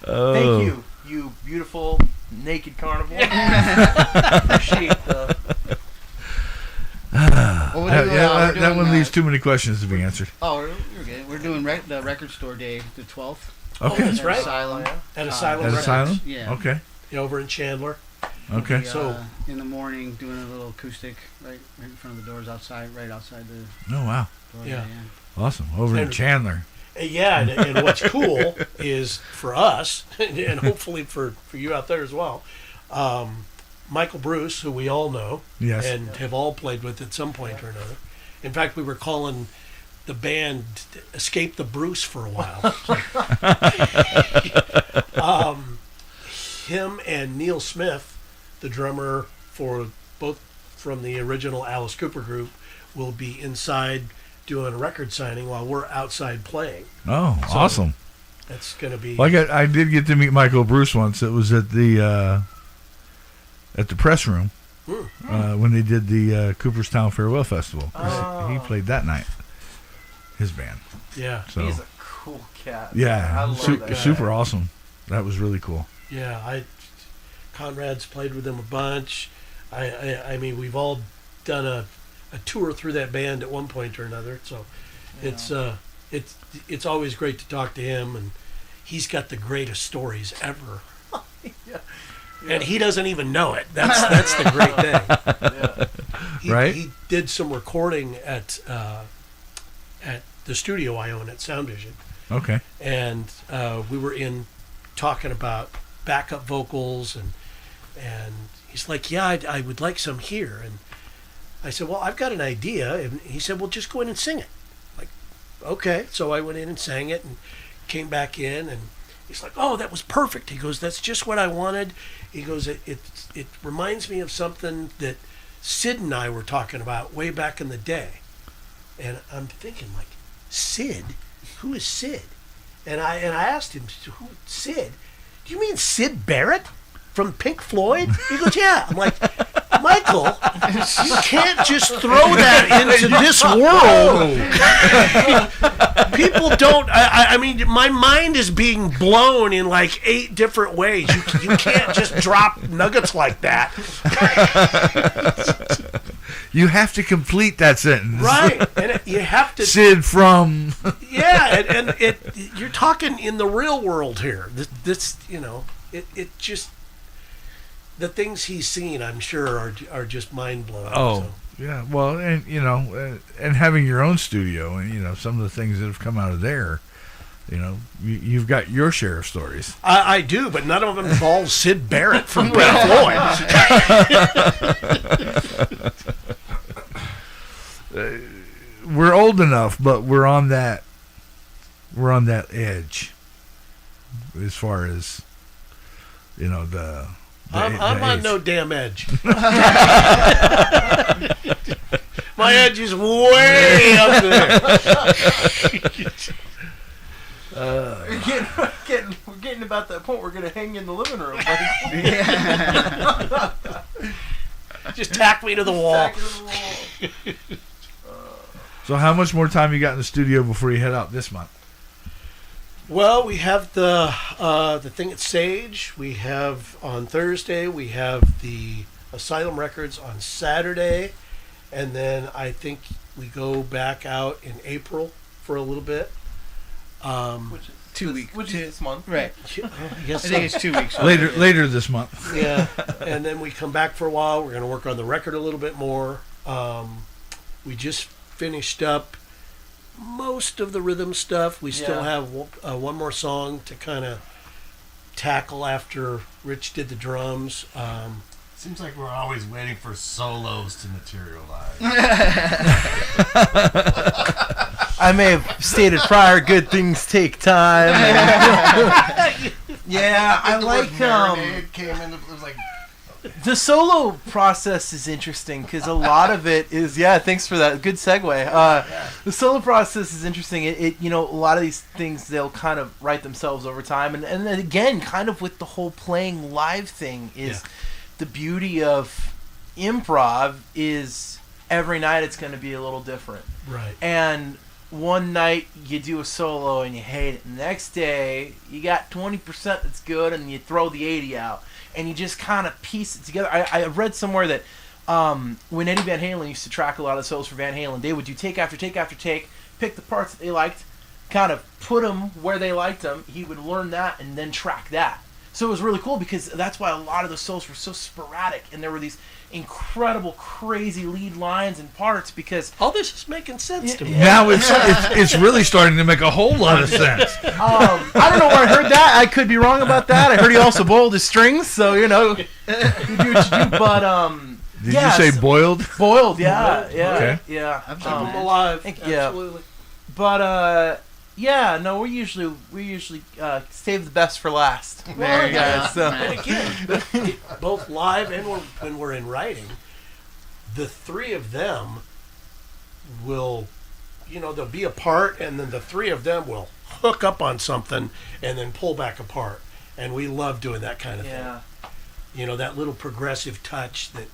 Thank you, you beautiful naked carnivore. Appreciate the. That one leaves too many questions to be answered. Oh, we're good. We're doing the record store day, the 12th. Okay. That's At right. Asylum. At Asylum At Records. Asylum? Yeah. Okay. Over in Chandler. Okay. We, So- in the morning, doing a little acoustic right in front of the doors outside, right outside the Oh, wow. door. Yeah. Awesome. Over in And- Chandler. Yeah, and what's cool is for us, and hopefully for you out there as well, Michael Bruce, who we all know Yes. and have all played with at some point or another. In fact, we were calling the band Escape the Bruce for a while. Him and Neil Smith, the drummer for both from the original Alice Cooper group, will be inside doing a record signing while we're outside playing. Oh, So- awesome. That's going to be... Well, I did get to meet Michael Bruce once. It was at the press room when they did the Cooperstown Farewell Festival. He played that night. His band. Yeah, So He's a cool cat. yeah, I love that. super awesome. That was really cool. yeah. Conrad's played with them a bunch. I mean, we've all done a tour through that band at one point or another. So it's always great to talk to him, and he's got the greatest stories ever. Yeah. And he doesn't even know it. That's the great thing. Yeah. Right? He did some recording at the studio I own at Sound Vision, Okay. and we were in talking about backup vocals, and he's like, "Yeah, I would like some here." And I said, "Well, I've got an idea." And he said, "Well, just go in and sing it." Like, okay. So I went in and sang it, and came back in, and he's like, "Oh, that was perfect." He goes, "That's just what I wanted." He goes, "It reminds me of something that Sid and I were talking about way back in the day." And I'm thinking, like, Sid? Who is Sid? And I asked him, "Who, Sid? Do you mean Sid Barrett from Pink Floyd?" He goes, "Yeah." I'm like, "Michael, you can't just throw that into this world." People don't. I mean, my mind is being blown in like 8 different ways. You can't just drop nuggets like that, You have to complete that sentence. right? And you have to. Sid from. Yeah, and you're talking in the real world here. This it just, the things he's seen, I'm sure, are just mind blowing. Oh, yeah. Well, and and having your own studio, and some of the things that have come out of there, you've got your share of stories. I do, but none of them involve Sid Barrett from Pink Floyd. We're old enough, but we're on that edge as far as the I'm on age. no damn edge. My edge is way up there. We're getting about that point. We're gonna hang in the living room. Just tack me to the wall. So how much more time you got in the studio before you head out this month? Well, we have the thing at Sage. We have on Thursday. We have the Asylum Records on Saturday, and then I think we go back out in April for a little bit. Which is 2 weeks. Which is this month. Right. I I guess think it's 2 weeks. Later this month. yeah, and then we come back for a while. We're going to work on the record a little bit more. We just finished up most of the rhythm stuff. We still have one more song to kind of tackle after Rich did the drums. Seems like we're always waiting for solos to materialize. I may have stated prior, good things take time. Yeah, I like came in. It was like the solo process is interesting because a lot of it is thanks for that, good segue. The solo process is interesting. It a lot of these things they'll kind of write themselves over time, and then again, kind of with the whole playing live thing is the beauty of improv is every night it's going to be a little different, Right. and one night you do a solo and you hate it. The next day you got 20% that's good and you throw the 80 out. And you just kind of piece it together. I read somewhere that when Eddie Van Halen used to track a lot of solos for Van Halen, they would do take after take after take, pick the parts that they liked, kind of put them where they liked them. He would learn that and then track that. So it was really cool because that's why a lot of the solos were so sporadic, and there were these incredible, crazy lead lines and parts because All this is making sense to me. Now it's really starting to make a whole lot of sense. I don't know where I heard that. I could be wrong about that. I heard he also boiled his strings, so you do what you do. But Did you say boiled? boiled? Yeah, Okay. yeah. I've Keep done them that. alive. Yeah. Absolutely. But no, we usually save the best for last. There you Yeah, go. so- And again, both live and when we're in writing, the three of them will, there'll be a part, and then the three of them will hook up on something and then pull back apart. And we love doing that kind of Yeah. thing. That little progressive touch that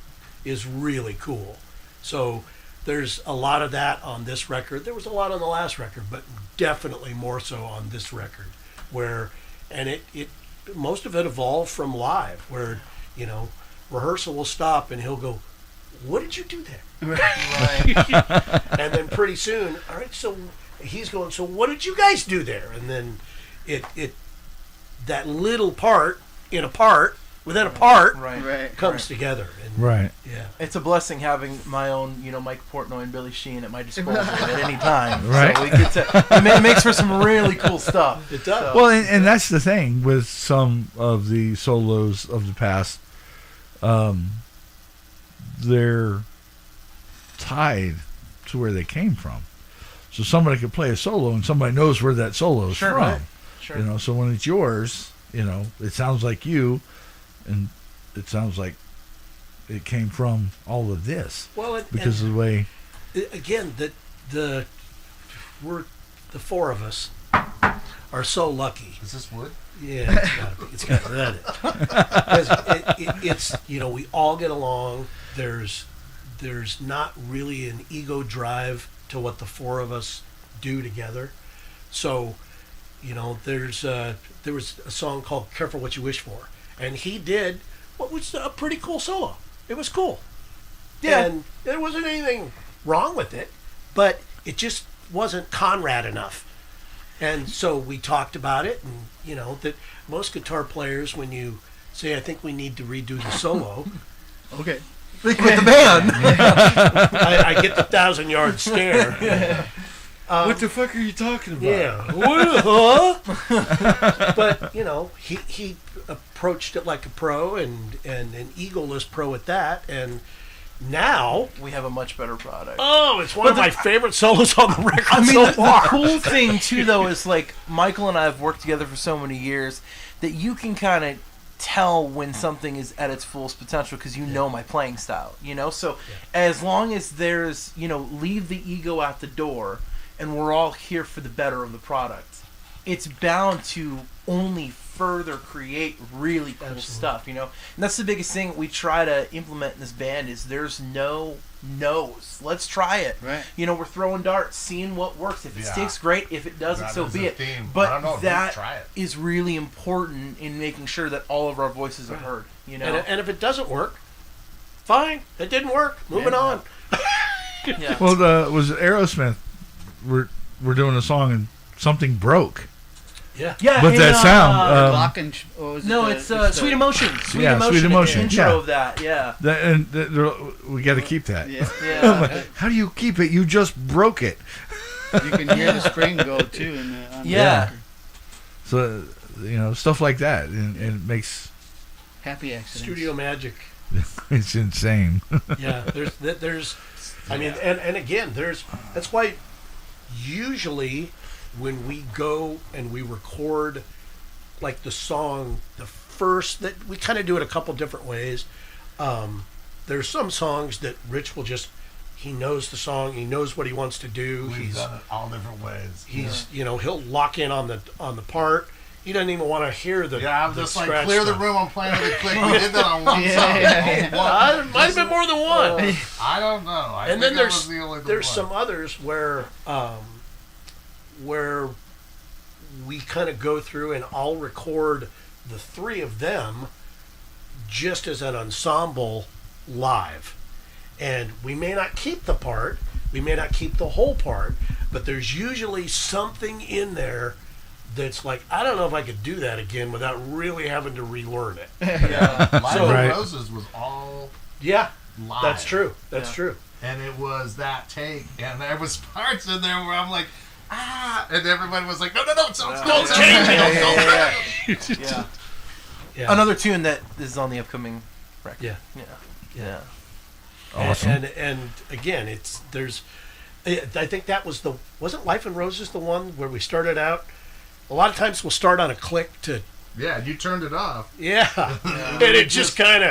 is really cool. So there's a lot of that on this record. There was a lot on the last record, but definitely more so on this record, and it most of it evolved from live, where rehearsal will stop and he'll go, "What did you do there?" Right. And then pretty soon, all right, so he's going, "So what did you guys do there?" And then it that little part in a part within a part Right. comes together. And Right. yeah. It's a blessing having my own, Mike Portnoy and Billy Sheehan at my disposal at any time. Right. So we get to, it makes for some really cool stuff. It does. Well, and that's the thing with some of the solos of the past. They're tied to where they came from. So somebody could play a solo and somebody knows where that solo is Sure, from. right. Sure. So when it's yours, it sounds like you, and it sounds like it came from all of this Well, because of the way. Again, we're the four of us are so lucky. is this wood? Yeah, it's got to be. It's we all get along. There's not really an ego drive to what the four of us do together. So, there was a song called "Careful What You Wish For," and he did what was a pretty cool solo. It was cool. Yeah. And there wasn't anything wrong with it, but it just wasn't Conrad enough. And so we talked about it, and that most guitar players, when you say, "I think we need to redo the solo," Okay. With the band. I get the 1,000-yard stare. What the fuck are you talking about? Yeah. Huh? But he approached it like a pro, and an egoless pro at that, and now We have a much better product. it's one of my favorite solos on the record I mean, so the far. cool thing too, though, is like Michael and I have worked together for so many years that you can kind of tell when something is at its fullest potential because know my playing style. So as long as there's leave the ego at the door, and we're all here for the better of the product, it's bound to only further create really cool stuff. And that's the biggest thing we try to implement in this band is there's no no's. Let's try it. Right. We're throwing darts, seeing what works. If it Yeah. sticks, great. If it doesn't, That so is be the it. theme. I But don't know, dude, that try it. is really important in making sure that all of our voices are heard. And if it doesn't work, fine. It didn't work. Moving on. Yeah. Well, was Aerosmith? We're doing a song and something broke. Yeah. Yeah. With and, that sound, Glockenspiel. What was it? no, it's Sweet Emotion. Sweet Yeah, Emotion. Sweet Emotion, Intro yeah. of that. Yeah. We got to keep that. Yeah. Yeah. How do you keep it? You just broke it. You can hear the string go too on the Yeah. record. So stuff like that, and it makes Happy accidents. Studio magic. it's insane. Yeah. There's. I mean, and again, that's why usually when we go and we record like the song, the first, that we kind of do it a couple different ways. There's some songs that Rich will just, he knows the song, he knows what he wants to do. We've done it all different ways. He's, he'll lock in on the part. He doesn't even want to hear the. Yeah, I'm the just like, scratch clear the stuff. room, I'm playing with a click. We did that on one song. It might have been more than one. I don't know. I And think then that was the only there's one. some others where we kind of go through and I'll record the three of them just as an ensemble live. And we may not keep the part, we may not keep the whole part, but there's usually something in there that's like, I don't know if I could do that again without really having to relearn it. Yeah, Live So- with Right. Roses was all Yeah, live. that's true. That's true. And it was that take, and there was parts in there where I'm like, and everybody was like, no, don't change it. Yeah. Yeah. Another tune that is on the upcoming record. Yeah. Yeah. Awesome. And again, I think that wasn't Life in Roses the one where we started out? A lot of times we'll start on a click to, Yeah, you turned it off. and it just kind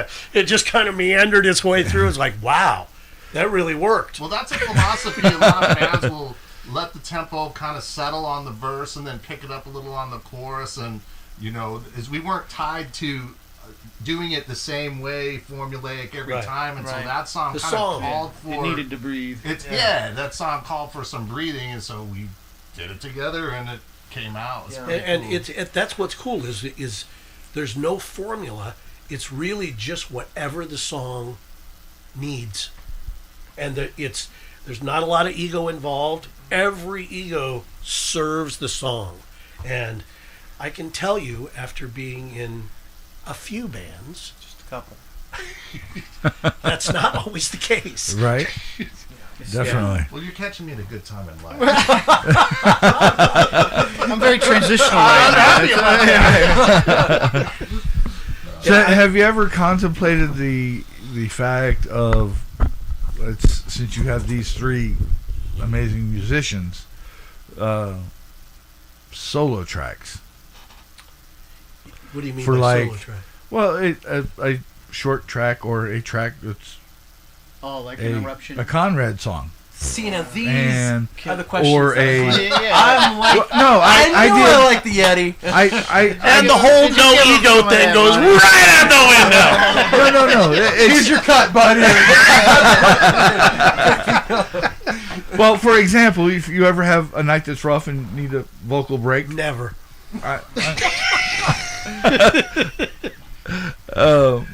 of meandered its way through. It's like, wow, that really worked. Well, that's a philosophy. A lot of bands will let the tempo kind of settle on the verse and then pick it up a little on the chorus. And, as we weren't tied to doing it the same way, formulaic every Right. time. And so Right. that song The kind song, of called for... It needed to breathe. That song called for some breathing. And so we did it together and it came out. It's Yeah. pretty And cool. that's what's cool is there's no formula. It's really just whatever the song needs, and there's not a lot of ego involved. Every ego serves the song, and I can tell you after being in a few bands, Just a couple. that's not always the case. Right? Definitely. Well, you're catching me at a good time in life. I'm very transitional right now. So have you ever contemplated the fact of, since you have these three amazing musicians, solo tracks? What do you mean For by like- solo track? Well, a short track or a track that's Oh, like an eruption. a Conrad song. See, now these And are the questions. or that a- I'm like- Yeah. I'm like, Well, no, I knew I did. like the Yeti. And The whole no ego thing goes right out the window. no. Here's your cut, buddy. Well, for example, if you ever have a night that's rough and need a vocal break, Never.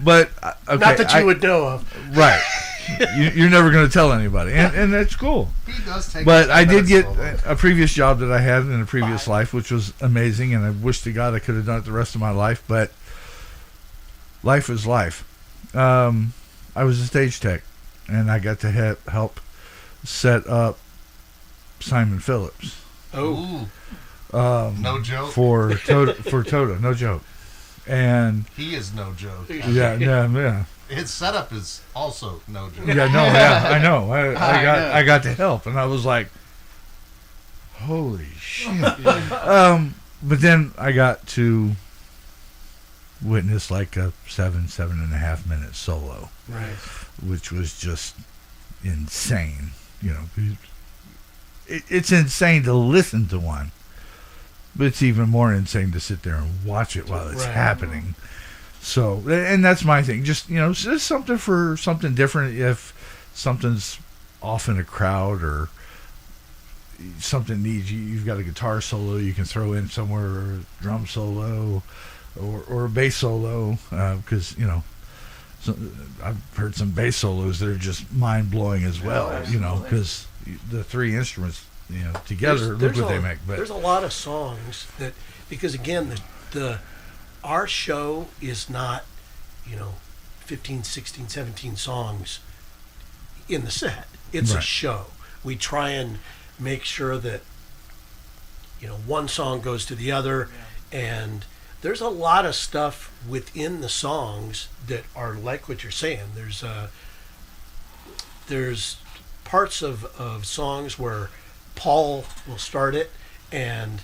but okay, Not that you would know of. right. You're never going to tell anybody, and that's cool. He does take But I did get solos. a previous job that I had in a previous life, which was amazing, and I wish to God I could have done it the rest of my life. But life is life. I was a stage tech, and I got to help set up Simon Phillips. Oh, No joke. For Toto, no joke. And He is no joke. yeah. His setup is also no joke. I know. know. I got to help, and I was like, holy shit. But then I got to witness like a 7.5 minute solo, right. which was just insane. It's insane to listen to one, but it's even more insane to sit there and watch it while it's Right. happening. So, and that's my thing. Just just something different. If something's off in a crowd or something needs you've got a guitar solo you can throw in somewhere, or a drum solo, or a bass solo, because I've heard some bass solos that are just mind blowing as well. Because the three instruments together, look what they make. But there's a lot of songs that, because again, our show is not 15, 16, 17 songs in the set. It's a Right. show. We try and make sure that one song goes to the other, and there's a lot of stuff within the songs that are like what you're saying. There's parts of songs where Paul will start it, and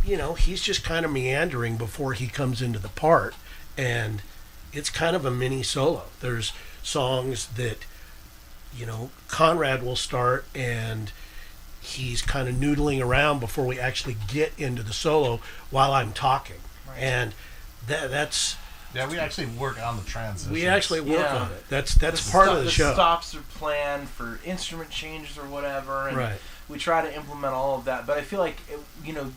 he's just kind of meandering before he comes into the part, and it's kind of a mini solo. There's songs that Conrad will start, and he's kind of noodling around before we actually get into the solo while I'm talking. Right. And that's... Yeah, we actually work on the transition. We actually work on it. That's part of the show. The stops are planned for instrument changes or whatever, and we try to implement all of that. But I feel like,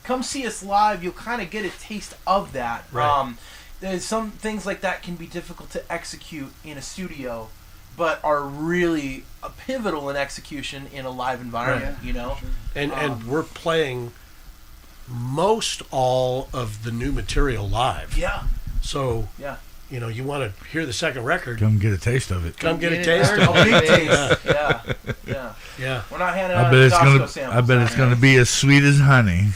come see us live, you'll kind of get a taste of that. Right. There's some things like that can be difficult to execute in a studio, but are really pivotal in execution in a live environment, Sure. And we're playing most all of the new material live. Yeah. So, you want to hear the second record. Come get a taste of it. Come get a taste of it. Big taste. Yeah. We're not handing out Costco samples. I bet it's going to be as sweet as honey.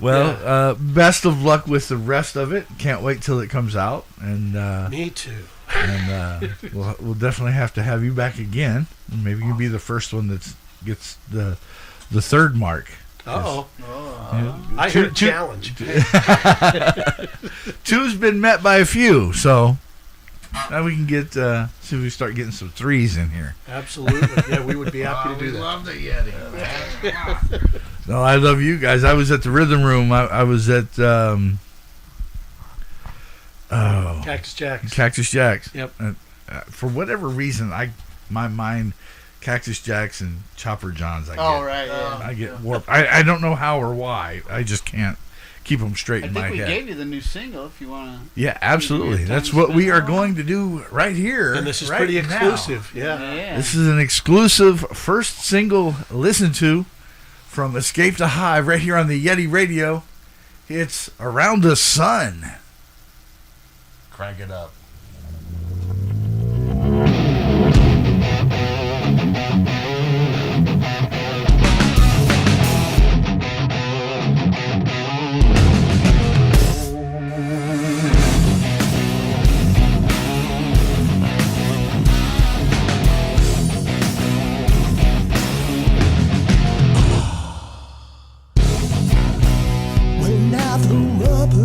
Well, best of luck with the rest of it. Can't wait till it comes out. And me too. And we'll definitely have to have you back again. Maybe you can be the first one that gets the third mark. I hear challenge. Two's been met by a few, so now we can get see if we start getting some threes in here. Absolutely, yeah, we would be happy to do that. We love the Yeti. No, I love you guys. I was at the Rhythm Room. I was at Cactus Jack's. Yep. For whatever reason, my mind. Cactus Jacks and Chopper Johns. I get warped. I don't know how or why. I just can't keep them straight in my head. I think we gave you the new single if you want to. Yeah, absolutely. That's what we are going to do right here. And this is pretty exclusive. Yeah. This is an exclusive first single listened to from Escape the Hive right here on the Yeti Radio. It's Around the Sun. Crank it up.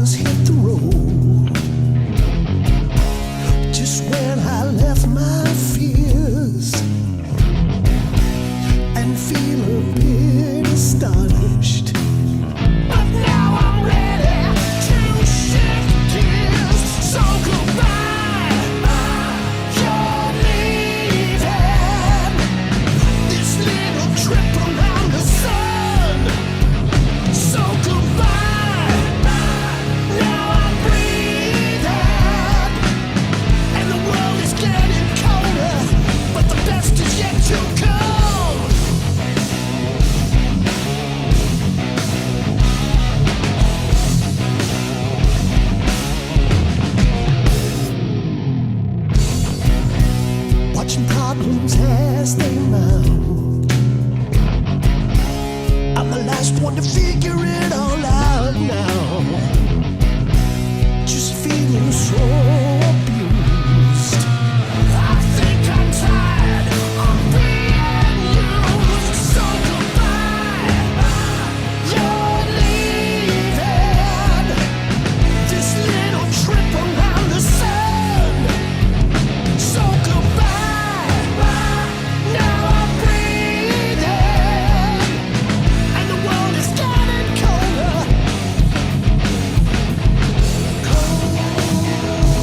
Hit the road. Just when I left my fears and feel a bit astonished, but now I'm ready to shift gears. So goodbye, you're leaving this little trip around the sun. So goodbye. Watching problems as they mount. I'm the last one to figure it all out now. Just feeling so abused. I think I'm tired of being used. So goodbye, you're leaving this little trip around the sun. So goodbye, now I'm breathing, and the world is getting colder. Cold.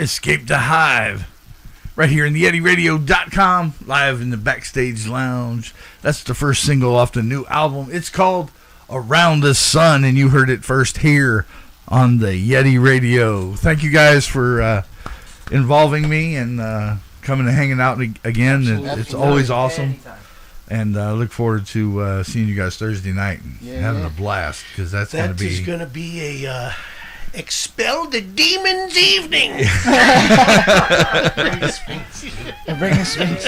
Escape the Hive. Right here in the YetiRadio.com, live in the Backstage Lounge. That's the first single off the new album. It's called Around the Sun, and you heard it first here on the Yeti Radio. Thank you guys for involving me and coming and hanging out again. It's always awesome. And I look forward to seeing you guys Thursday night and having a blast, because that's going to be... That is going to be a expel the demons evening. Bring a Sphinx.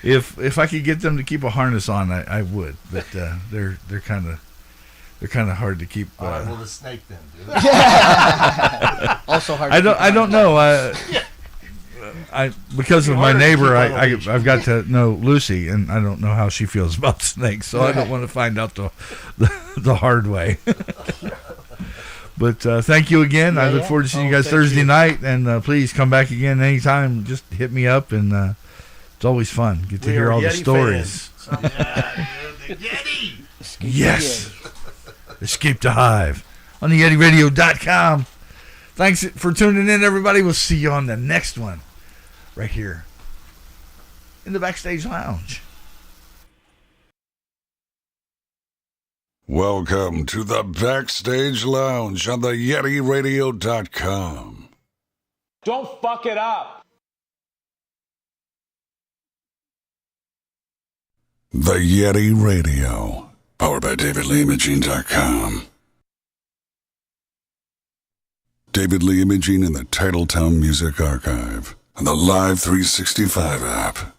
If I could get them to keep a harness on, I would. But they're kind of hard to keep. All right, well, the snake then, dude. Also hard. I don't know. Because of my neighbor, I've got to know Lucy, and I don't know how she feels about snakes, so I don't want to find out the hard way. But thank you again. I look forward to seeing you guys Thursday night, and please come back again anytime. Just hit me up, and it's always fun. Get to hear all the stories. The Yeti. Yes. Escape the Hive on the YetiRadio.com. Thanks for tuning in, everybody. We'll see you on the next one right here in the Backstage Lounge. Welcome to the Backstage Lounge on the YetiRadio.com. Don't fuck it up. The Yeti Radio, powered by DavidLeeImaging.com. David Lee Imaging in the Titletown Music Archive and the Live 365 app.